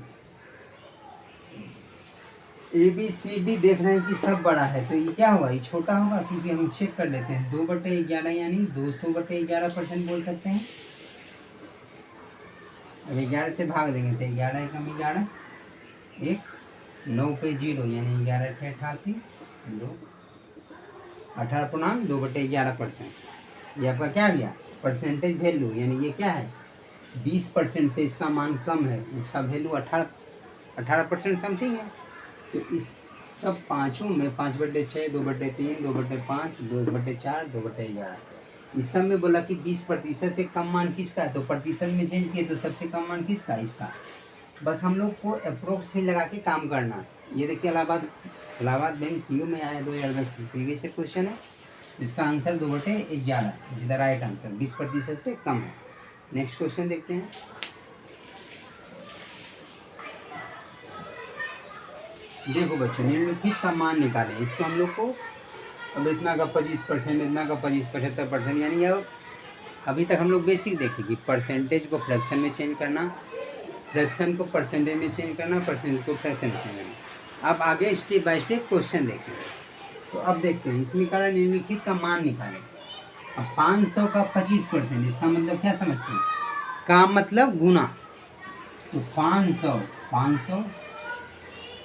ABCD देखना है कि सब बड़ा है, तो ये क्या होगा, ये छोटा होगा, क्योंकि हम चेक कर लेते हैं। 2/11 यानी 200/11% बोल सकते हैं। अब 11 से भाग देंगे तो 11 × 11 1, 9 पे 0 यानी 11 × 88 2, 18.2/11%। ये आपका क्या गया परसेंटेज वैल्यू, यानी ये क्या है 20% से इसका मान कम है, इसका वैल्यू 18% समथिंग है। तो इस सब पाँचों में 5/6 2/3 2/5 2/4 2/11 इस सब में बोला कि 20% से कम मान किसका है, तो प्रतिशत में चेंज किए तो सबसे कम मान किसका, इसका। बस हम लोग को अप्रोक्स भी लगा के काम करना है। ये देखिए इलाहाबाद बैंक PU में आया 2010 में, प्रीवियस क्वेश्चन है। इसका answer 2/11 is the right answer, 20% से कम है। नेक्स्ट क्वेश्चन देखते हैं। देखो बच्चों, निम्नलिखित का मान निकालें। इसको हम लोग को अब इतना का 25%, इतना का 75%, यानी अब अभी तक हम लोग बेसिक देखें कि परसेंटेज को फ्रैक्शन में चेंज करना, फ्रैक्शन को परसेंटेज में चेंज करना, परसेंटेज को फ्रैक्शन में चेंज करना। अब आगे स्टेप बाय स्टेप क्वेश्चन देखेंगे। तो अब देखते हैं, इसमें कहा निम्नलिखित का मान निकालें। अब 500 का 25%, इसका मतलब क्या समझते हैं, का मतलब गुना। तो 500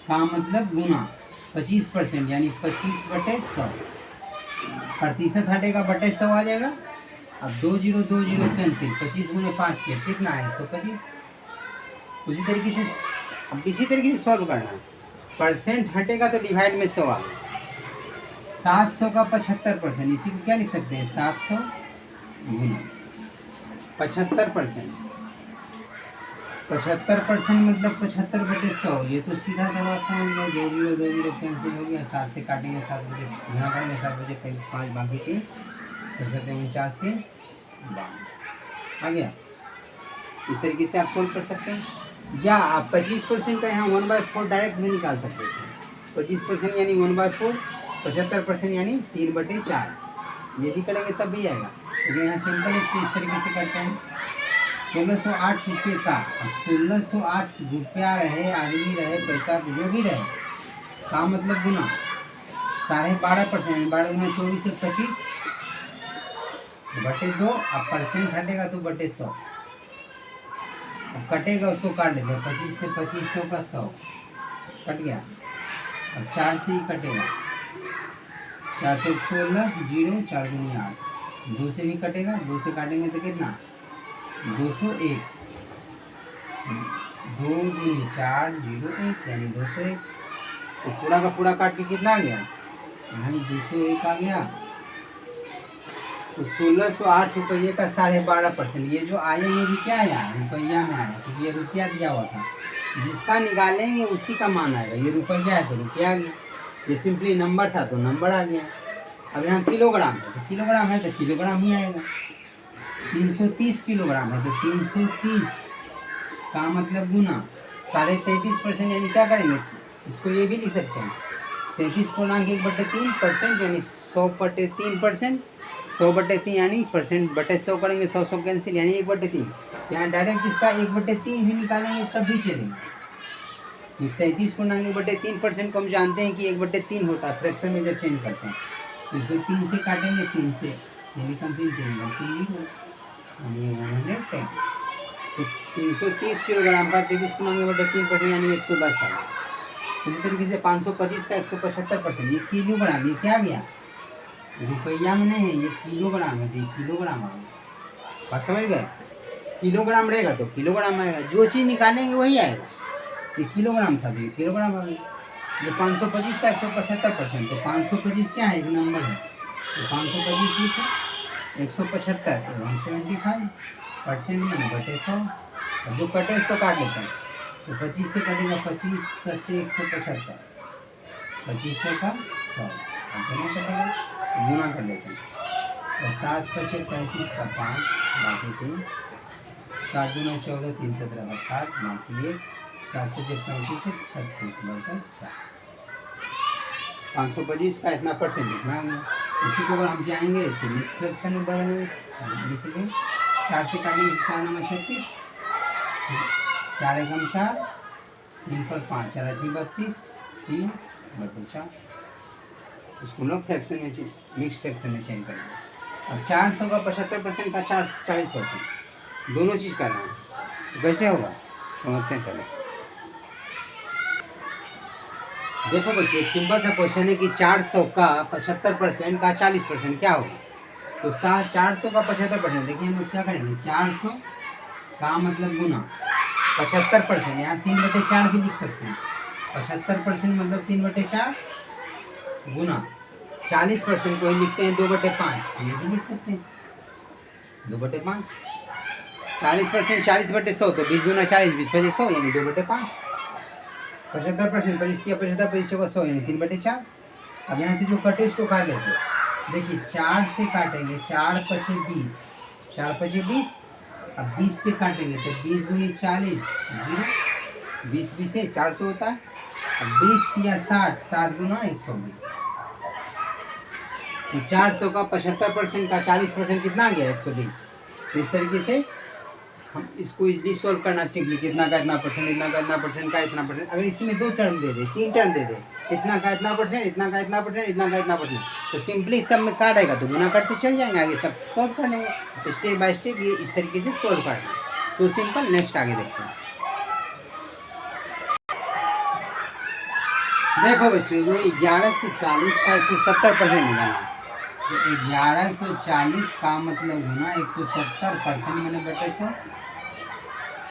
का मतलब गुना 25% यानी 25/100, प्रतिशत हटेगा बटे 100 आ जाएगा। अब 2 0 2 0 कैंसिल, 25 × 5 के कितना है 125। उसी तरीके से अब इसी तरीके से सॉल्व करना है। परसेंट हटेगा तो डिवाइड में 100 आ गया। 700 का 75%, इसी को क्या लिख सकते हैं 700 गुना 75%। 75% मतलब 75/100, ये तो सीधा जवाब समझ लो। 2 0 2 0 कैंसिल हो गया, 7 से काटेंगे 7 बजे गुना करेंगे, 7 बजे 5 बाकी 3 67 49 3 52 आ गया। इस तरीके से आप सोल्व कर सकते हैं। या आप 25% का यहाँ 1/4 डायरेक्ट भी निकाल सकते हैं। 25% यानी 1/4, 75% यानी 3/4, ये भी करेंगे तब भी आएगा। लेकिन यहाँ सिंपल इस तरीके से करते हैं। 1608 रुपये का, अब 1608 रुपया रहे, आदमी रहे, पैसा जो भी रहे, का मतलब गुना 12.5%, 12 गुना 24 से 25 बटे 2, अब परसेंट हटेगा तो बटे 100, अब कटेगा उसको काट लेते हैं। 25 से 25 का 100 कट गया। अब 4 से ही कटेगा, 4 से 16 0, 4 दूनी 8, 2 से भी कटेगा, 2 से काटेंगे तो कितना 201, 2 दूनी 4 0 1 यानी 201। तो पूरा का पूरा काट के कितना आ गया, यहाँ 201 आ गया। तो 1608 रुपये का 12.5%, ये जो आया ये भी क्या आया, रुपया में आया, तो ये रुपया दिया हुआ था, जिसका निकालेंगे उसी का मान आएगा। ये रुपया है तो रुपया आ गया, ये सिंपली नंबर था तो नंबर आ गया। अब यहाँ किलोग्राम है तो किलोग्राम है तो किलोग्राम ही आएगा। 330 किलोग्राम है तो 330 का मतलब गुना 33.5% यानी क्या करेंगे, इसको ये भी लिख सकते हैं 33.1/3% यानी 100/3%, 100/3 यानी परसेंट बटे 100 करेंगे, 100 कैंसिल यानी 1/3। यहाँ डायरेक्ट इसका 1/3 भी निकालेंगे तब भी चलेगा। 33.1/3% को हम जानते हैं कि 1/3 होता है फ्रैक्शन में जब चेंज करते हैं। इसको 3 से काटेंगे, 3 से यानी कम 3 चलेगा 3 110। तो 330 किलोग्राम का 33.1/3% यानी 110 आ गया। इसी तरीके से 525 का 175%, ये किलोग्राम, ये क्या गया रुपया में नहीं है, ये किलोग्राम है, तो ये किलोग्राम आ गया। बात समझ गए, किलोग्राम रहेगा तो किलोग्राम आएगा, जो चीज़ निकालेंगे वही आएगा। ये किलोग्राम था तो ये किलोग्राम आ गया। ये 525 का 175%, तो 525 क्या है, एक नंबर है, तो 525 लिखो, 175 तो 175% में बटे 100, और जो कटे उसको काट लेते हैं। तो 25 से कटेगा 25 सत्ते 175, 2500 का 100, दोनों कटेगा, गुना कर लेते हैं। और 7 पचे 35 का 5 बाकी 3, 7 दूना 14 3 17 का 7 बाकी 1, 7 पचे 35 36 बटे 4। 525 का इतना परसेंट इतना है। इसी को अगर हम जाएंगे तो मिक्स फ्रैक्शन में बदलेंगे, इसलिए 4 से काटेंगे 4 नंबर 36, 4 एकम 4, 3 पर 5 4 8 32, 3 बटे 4। इसको लोग फ्रैक्शन में मिक्स फ्रैक्शन में चेंज करेंगे। अब 400 का 75% का 40%, दोनों चीज़ करना है, तो कैसे होगा समझते हैं पहले। देखो बच्चों, एक सिंपल सा क्वेश्चन है कि 400 का 75% का 40% क्या होगा। तो 400 का 75%, देखिए हम लोग क्या करेंगे, 400 का मतलब गुना 75%, यहाँ 3/4 भी लिख सकते हैं। 75% मतलब 3/4 गुना 40% को ही लिखते हैं 2/5, ये भी लिख सकते हैं 2/5। 40% 40/100 तो 20 गुना 40 20 बजे 100 यानी 2/5। 75% 75 का 100 यानी 3/4। अब यहाँ से जो कटे उसको काट लेते हैं। देखिए 4 से काटेंगे, 4 पचे 20, 4 पचे 20, अब 20 से काटेंगे तो 20 दूनी 40 0, 20 20 से 400 होता है। अब 20 किया 60, 7 गुना 120। तो 400 का 75% का 40% कितना आ गया 120। तो इस तरीके से हम इसको इजली सोल्व करना सीख ली, कितना का इतना परसेंट, इतना का इतना परसेंट का इतना परसेंट। अगर इसी में 2 टर्म दे दे, 3 टर्म दे दे, इतना का इतना परसेंट, इतना का इतना परसेंट, इतना का इतना परसेंट, तो सिंपली सब में काट आएगा तो गुना करते चल जाएंगे, आगे सब सोल्व कर लेंगे। तो स्टेप बाय स्टेप ये इस तरीके से सोल्व करना है। सो सिंपल, नेक्स्ट आगे देखते हैं। देखो बच्चों, ये 1140 का 170% निकालना है। तो 1140 का मतलब गुना 170% मैंने बटे 100,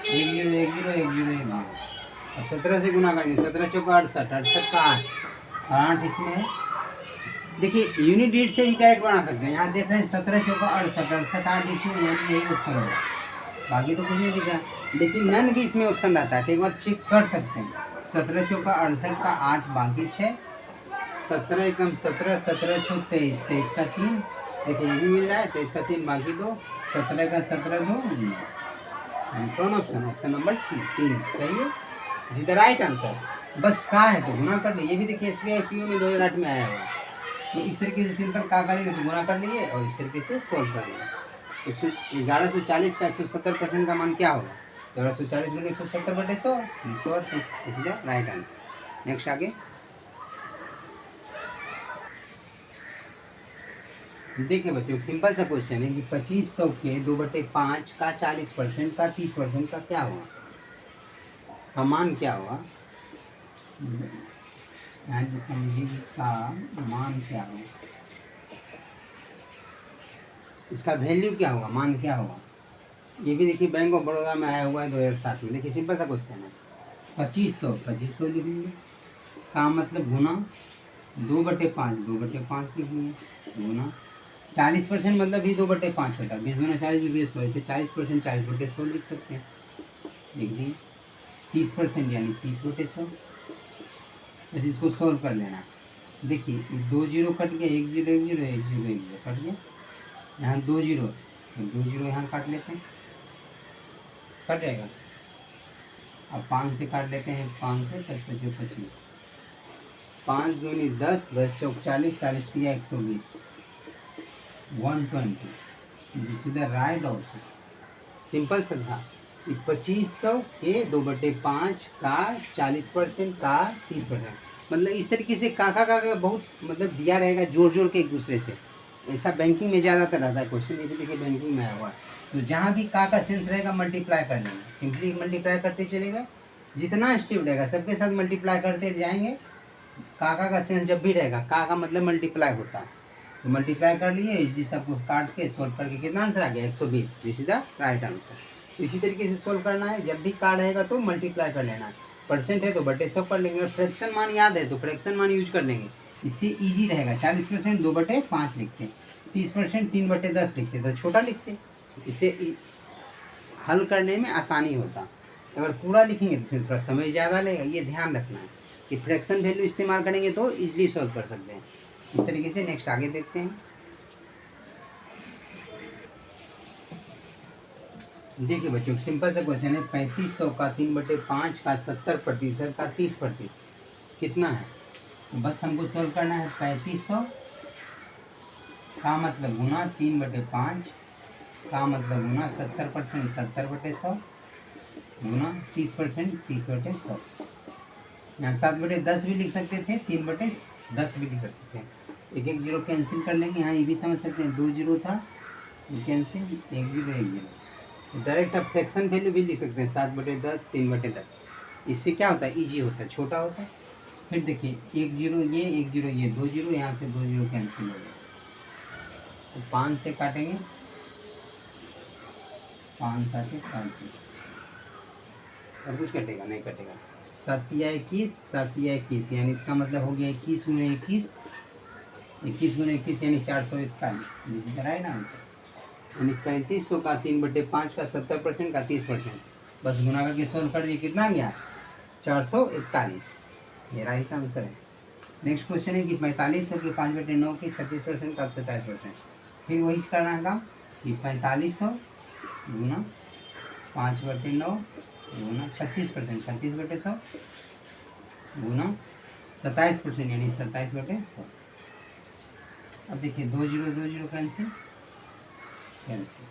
1 0 1 0 1 0 1 0। अब 17 से गुना करेंगे, 17 चौका 68, 68 का 8 और 8 इसमें है। देखिए यूनिट डेट से भी डायरेक्ट बना सकते हैं। यहाँ देख रहे हैं 17 चौका 68, 68 8 इसमें, यानी यही ऑप्शन होगा, बाकी तो कुछ नहीं दिखा। लेकिन नन भी इसमें ऑप्शन रहता है, तो एक बार चेक कर सकते हैं। 17 चौका 68 का 8 बाकी 6, 17 एकम 17, 17 छो 23, 23 का 3, देखिए ये भी मिल रहा है, तो इसका 3 बाकी 2, 17 का 17 2 19। कौन ऑप्शन? ऑप्शन नंबर सी 3 सही है, इज द राइट आंसर। बस का है तो गुना कर लीजिए। ये भी देखिए SBI PO में 2008 में आया हुआ है। तो इस तरीके से सिंपल का करेंगे तो गुना कर लिए और इस तरीके से सोल्व कर लिए। 1140 का 170% का मान क्या होगा? 1140 गुना 170/100, 100 is the right answer. Next आगे देखिए बच्चों, सिंपल सा क्वेश्चन है कि 2500 के 2/5 का 40% का 30% का क्या हुआ, का मान क्या हुआ? यहाँ से समझिए का मान क्या होगा, इसका वैल्यू क्या होगा, मान क्या होगा? ये भी देखिए बैंक ऑफ बड़ौदा में आया हुआ है 2007 में। देखिए सिंपल सा क्वेश्चन है, 2500 लिखेंगे, का मतलब गुना 2/5 2/5 लिखेंगे, गुना 40% मतलब भी 2/5 होता है, 20 गुना 40 20 100, ऐसे 40% 40/100 लिख सकते हैं। लिख दिए 30% यानी 30/100। बस इसको सोल्व कर लेना। देखिए 2 जीरो कट गया, 1 0 1 0 1 0 1 0 कट गया, यहाँ 2 जीरो तो 2 जीरो यहाँ काट लेते हैं, कट जाएगा। अब 5 से काट लेते हैं, 5 से 10 5 25, 5 दूनी 10 10 चौक 40 40 किया 120 120। This is the right option. Simple सा था, 2500 के 2/5 का 40% का 30%, मतलब इस तरीके से का बहुत मतलब दिया रहेगा जोड़ जोड़ के एक दूसरे से। ऐसा बैंकिंग में ज़्यादातर रहता है क्वेश्चन, ये भी देखिए बैंकिंग में आया हुआ है। तो जहाँ भी का सेंस रहेगा मल्टीप्लाई कर लेंगे, सिंपली मल्टीप्लाई करते चलेगा, जितना स्टेप रहेगा सबके साथ मल्टीप्लाई करते जाएंगे। का सेंस जब भी रहेगा, का मतलब मल्टीप्लाई होता है, तो मल्टीप्लाई कर लिए, इस सबको काट के सोल्व करके कितना आंसर आ गया 120। This is the right answer. इसी तरीके से सोल्व करना है, जब भी का रहेगा तो मल्टीप्लाई कर लेना है, परसेंट है तो बटे 100 कर लेंगे, और फ्रैक्शन मान याद है तो फ्रैक्शन मान यूज कर लेंगे, इससे इजी रहेगा। 40% 2/5 लिखते, 30% 3/10 लिखते तो छोटा लिखते, इससे हल करने में आसानी होता। अगर पूरा लिखेंगे तो इसमें थोड़ा समय ज़्यादा लगेगा, ये ध्यान रखना है कि फ्रैक्शन वैल्यू इस्तेमाल करेंगे तो इजीली सॉल्व कर सकते हैं। इस तरीके से नेक्स्ट आगे देखते हैं। देखिए बच्चों, सिंपल सा क्वेश्चन है, 3500 का 3/5 का 70% का 30% कितना है? तो बस हमको सॉल्व करना है। 3500 का मतलब गुना 3/5 का मतलब गुना 70% 70/100 गुना 30% 30/100। यहाँ 7/10 भी लिख सकते थे, 3/10 भी लिख सकते थे। एक एक जीरो कैंसिल कर लेंगे, यहाँ ये भी समझ सकते हैं 2 जीरो था कैंसिल, 1 0 1 0। डायरेक्ट आप फ्रैक्शन वैल्यू भी लिख सकते हैं, 7/10 3/10। इससे क्या होता है, ईजी होता है, छोटा होता है। फिर देखिए 1 0 ये 1 0 ये 2 जीरो, यहाँ से 2 जीरो कैंसिल हो गया, तो 5 से काटेंगे, 5 7 35, और कुछ कटेगा नहीं कटेगा। 7 या 21 7 या 21 यानी इसका मतलब हो गया 21 गुने 21, 21 गुने 21 यानी 441। Right answer. यानी 3500 का 3/5 का 70% का 30%, बस गुना करके सोल्व कर दिए, कितना गया 441। ये राइट आंसर है। नेक्स्ट क्वेश्चन है कि 4500 के 5/9 के 36% का 27%। फिर वही करना है काम कि 4500 गुना 5/9 गुना 36% 36/100 गुना 27% यानी 27/100। अब देखिए 2 0 कैंसिल कैंसिल।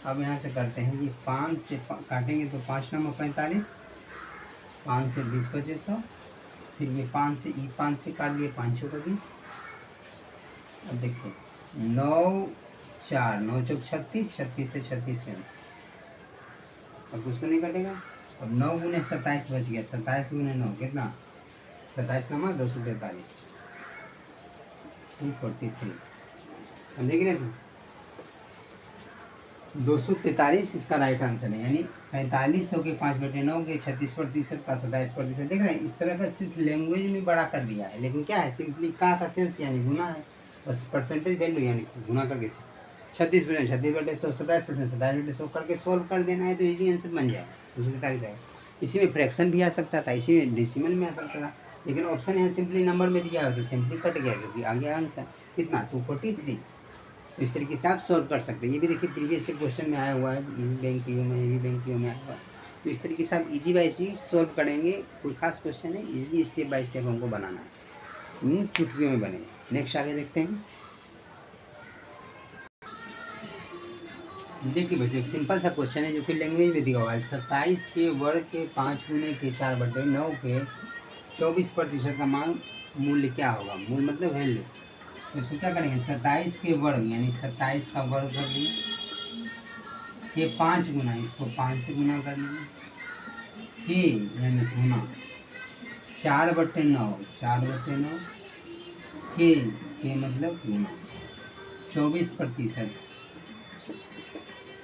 अब यहाँ से करते हैं कि 5 से काटेंगे तो 5 9 45, 5 से 20 2500, फिर ये 5 से काट लिए 5 चौका 20। अब देखिए 9 4 9 चौक 36, 36 से 36 कैंसिल, अब कुछ तो नहीं कटेगा। अब 9 गुने 27 बच गया, 27 गुने 9 कितना, 27 9 243 243, समझे कि नहीं? 243 इसका राइट आंसर है। यानी 4500 के 5/9 के 36% का 27%। देख रहे हैं, इस तरह का सिर्फ लैंग्वेज में बड़ा कर दिया है, लेकिन क्या है, सिंपली का सेंस यानी गुना है, बस परसेंटेज वैल्यू यानी गुना करके 36% 36/100 27% 27/100 करके सोल्व कर देना है, तो इजी आंसर बन जाएगा 243 आएगा। इसी में फ्रैक्शन भी आ सकता था, इसी में डेसिमल में आ सकता था, लेकिन ऑप्शन यहाँ सिंपली नंबर में दिया है तो सिंपली कट गया, क्योंकि आ गया आंसर कितना 243। तो इस तरीके से आप सॉल्व कर सकते हैं। ये भी देखिए प्रीवियस क्वेश्चन में आया हुआ है, बैंक में, ये भी बैंक में आया हुआ है। तो इस तरीके से आप इजी बाय इजी सॉल्व करेंगे। कोई खास क्वेश्चन है, इजीली स्टेप बाय स्टेप हमको बनाना है, चुटकियों में बने। नेक्स्ट आगे देखते हैं। देखिए बच्चों, एक सिंपल सा क्वेश्चन है जो कि लैंग्वेज में दिया हुआ है। 27 के वर्ग के 5 गुने के 4/9 के 24% का मान मूल्य क्या होगा? मूल मतलब वैल्यू। तो इसको क्या करेंगे, 27 के वर्ग यानी 27 का वर्ग कर लिए, के 5 गुना, इसको 5 से गुना कर लिए, के यानी गुना 4/9, 4/9 के मतलब गुना 24%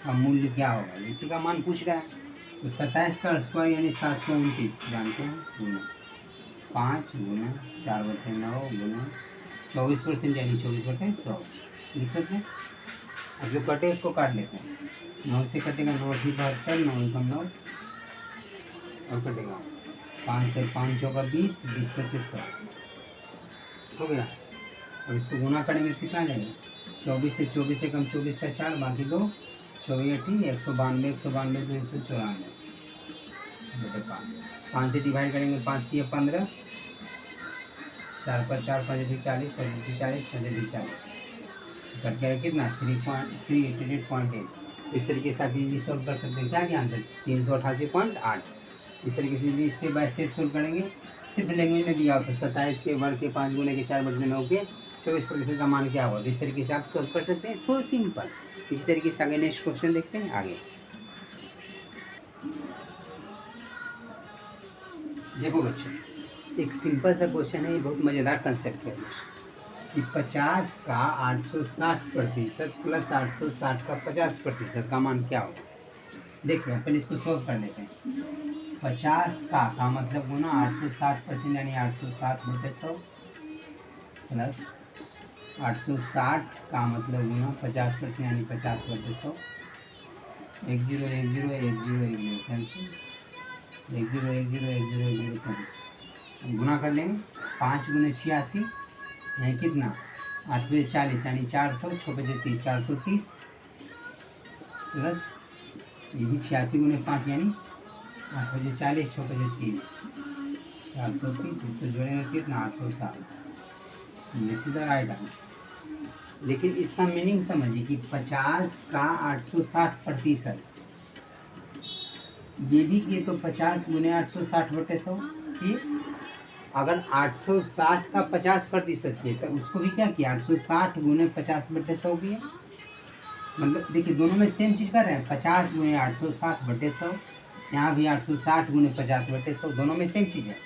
का मूल्य क्या होगा, इसी का मान पूछ रहा है। तो 27 का स्क्वायर यानी 729 जानते हैं, गुना 5 गुना 4/9 गुना 24% यानी 24/100 लिख सकते हैं। अब जो कटे उसको काट लेते हैं। 9 से कटेगा 9 × 72, 9 × 9 और कटेगा 5 से 5 होगा 20, 20 × 100 हो गया। अब इसको गुना करेंगे कितना जाएगा, 24 से 24 से कम 24 का 4 बाकी 2, 24 192, 192 तो 194 बटे 5 से डिवाइड करेंगे, 5 की 15, 4 पर 4 5 40, 5 40, 5 40 कट गया कितना 388.8। इस तरीके से आप इजीली सॉल्व कर सकते हैं। क्या क्या आंसर 388.8। इस तरीके से easily step by step solve करेंगे। सिर्फ लैंग्वेज में दिया होता है 27 के वर्ग के 5 गुने के 4/9 के 24% का मान क्या होगा। इस तरीके से आप सॉल्व कर सकते हैं, सो सिंपल। इसी तरीके से आगे नेक्स्ट क्वेश्चन देखते हैं। आगे देखो बच्चों, एक सिंपल सा क्वेश्चन है, ये बहुत मज़ेदार कंसेप्ट है कि 50 का 860% प्लस 860 का 50% का मान क्या होगा। देखिए अपन इसको सॉल्व कर लेते हैं। 50 का मतलब गुना 860% यानी 860/100 प्लस 860 का मतलब गुना 50% यानी 50/100। 1 0 1 0 1 0 1 0 कैंसिल, 1 0 1 0 1 0 1 0 कैंसिल। गुना कर लेंगे 5 गुने 86 यानी कितना 8 बजे 40 यानी 400, 6 बजे 30 430 प्लस यही 86 गुने 5 यानी 8 बजे 40 6 बजे 30 430, इसको जोड़ेंगे कितना 860। ये सीधा राइट आंसर। लेकिन इसका मीनिंग समझिए कि 50 का 860%, ये भी ये तो 50 गुने 860/100 कि अगर 860 का 50% है तो उसको भी क्या किया 860 गुने 50/100 किया। मतलब देखिए दोनों में सेम चीज़ कर रहे हैं, 50 गुने 860/100, यहाँ भी 860 गुने 50/100, दोनों में सेम चीज़ है।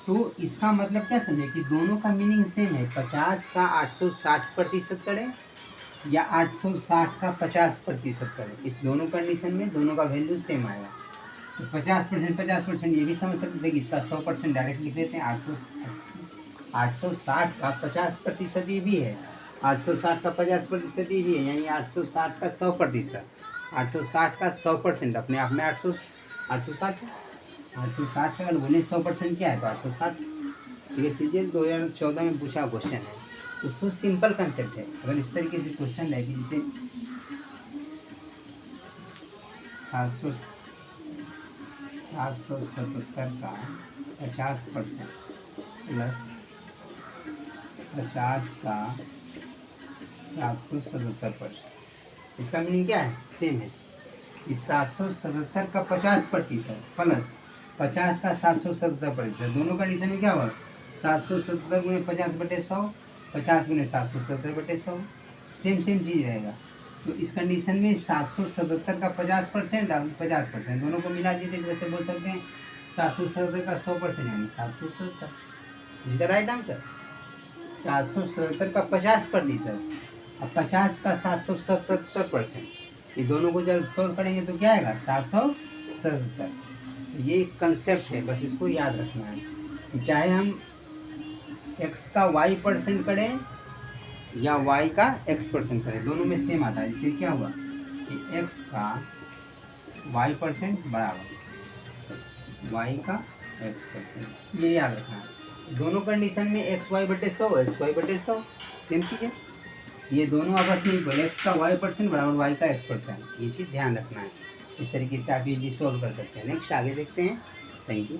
तो इसका मतलब क्या समझे कि दोनों का मीनिंग सेम है। 50 का 860% करें या 860 का 50% करें, इस दोनों कंडीशन में दोनों का वैल्यू सेम आएगा। तो 50% ये भी समझ सकते। देखिए इसका 100% डायरेक्ट लिख लेते हैं। 860 का 50% ये भी है, 860 का 50% ये भी है, यानी 860 का 100%। 860 का 100% अपने आप में 860 का अगर बोले 100% क्या है तो 860। ठीक है, सीजीएल 2014 में पूछा क्वेश्चन है, उसको सिंपल कंसेप्ट है। अगर इस तरीके से क्वेश्चन है कि जैसे 777 का 50% प्लस 50 का 777%, इसका मीनिंग क्या है, सेम है कि 777 का 50% प्लस 50 का 777%, दोनों कंडीशन में क्या हुआ 777 गुने 50/100, 50 गुने 777/100, सेम चीज़ रहेगा। तो इस कंडीशन में 777 का 50% और 50% दोनों को मिला दीजिए, वैसे बोल सकते हैं 777 का 100% यानी 770। इसका राइट आंसर 777 का 50% और 50 का 777%, ये दोनों को जब सोल्व करेंगे तो क्या आएगा 777। ये एक कंसेप्ट है, बस इसको याद रखना है कि चाहे हम x का y% करें या y का x% करें, दोनों में सेम आता है। इससे क्या हुआ कि x का y% बराबर y का x%, ये याद रखना है। दोनों कंडीशन में xy/100 xy/100 सेम चीज़ है। ये दोनों आपस में इक्वल, एक्स का वाई परसेंट बराबर वाई का एक्स परसेंट, ये चीज़ ध्यान रखना है। इस तरीके से आप इजीली सॉल्व कर सकते हैं। नेक्स्ट आगे देखते हैं। Thank you.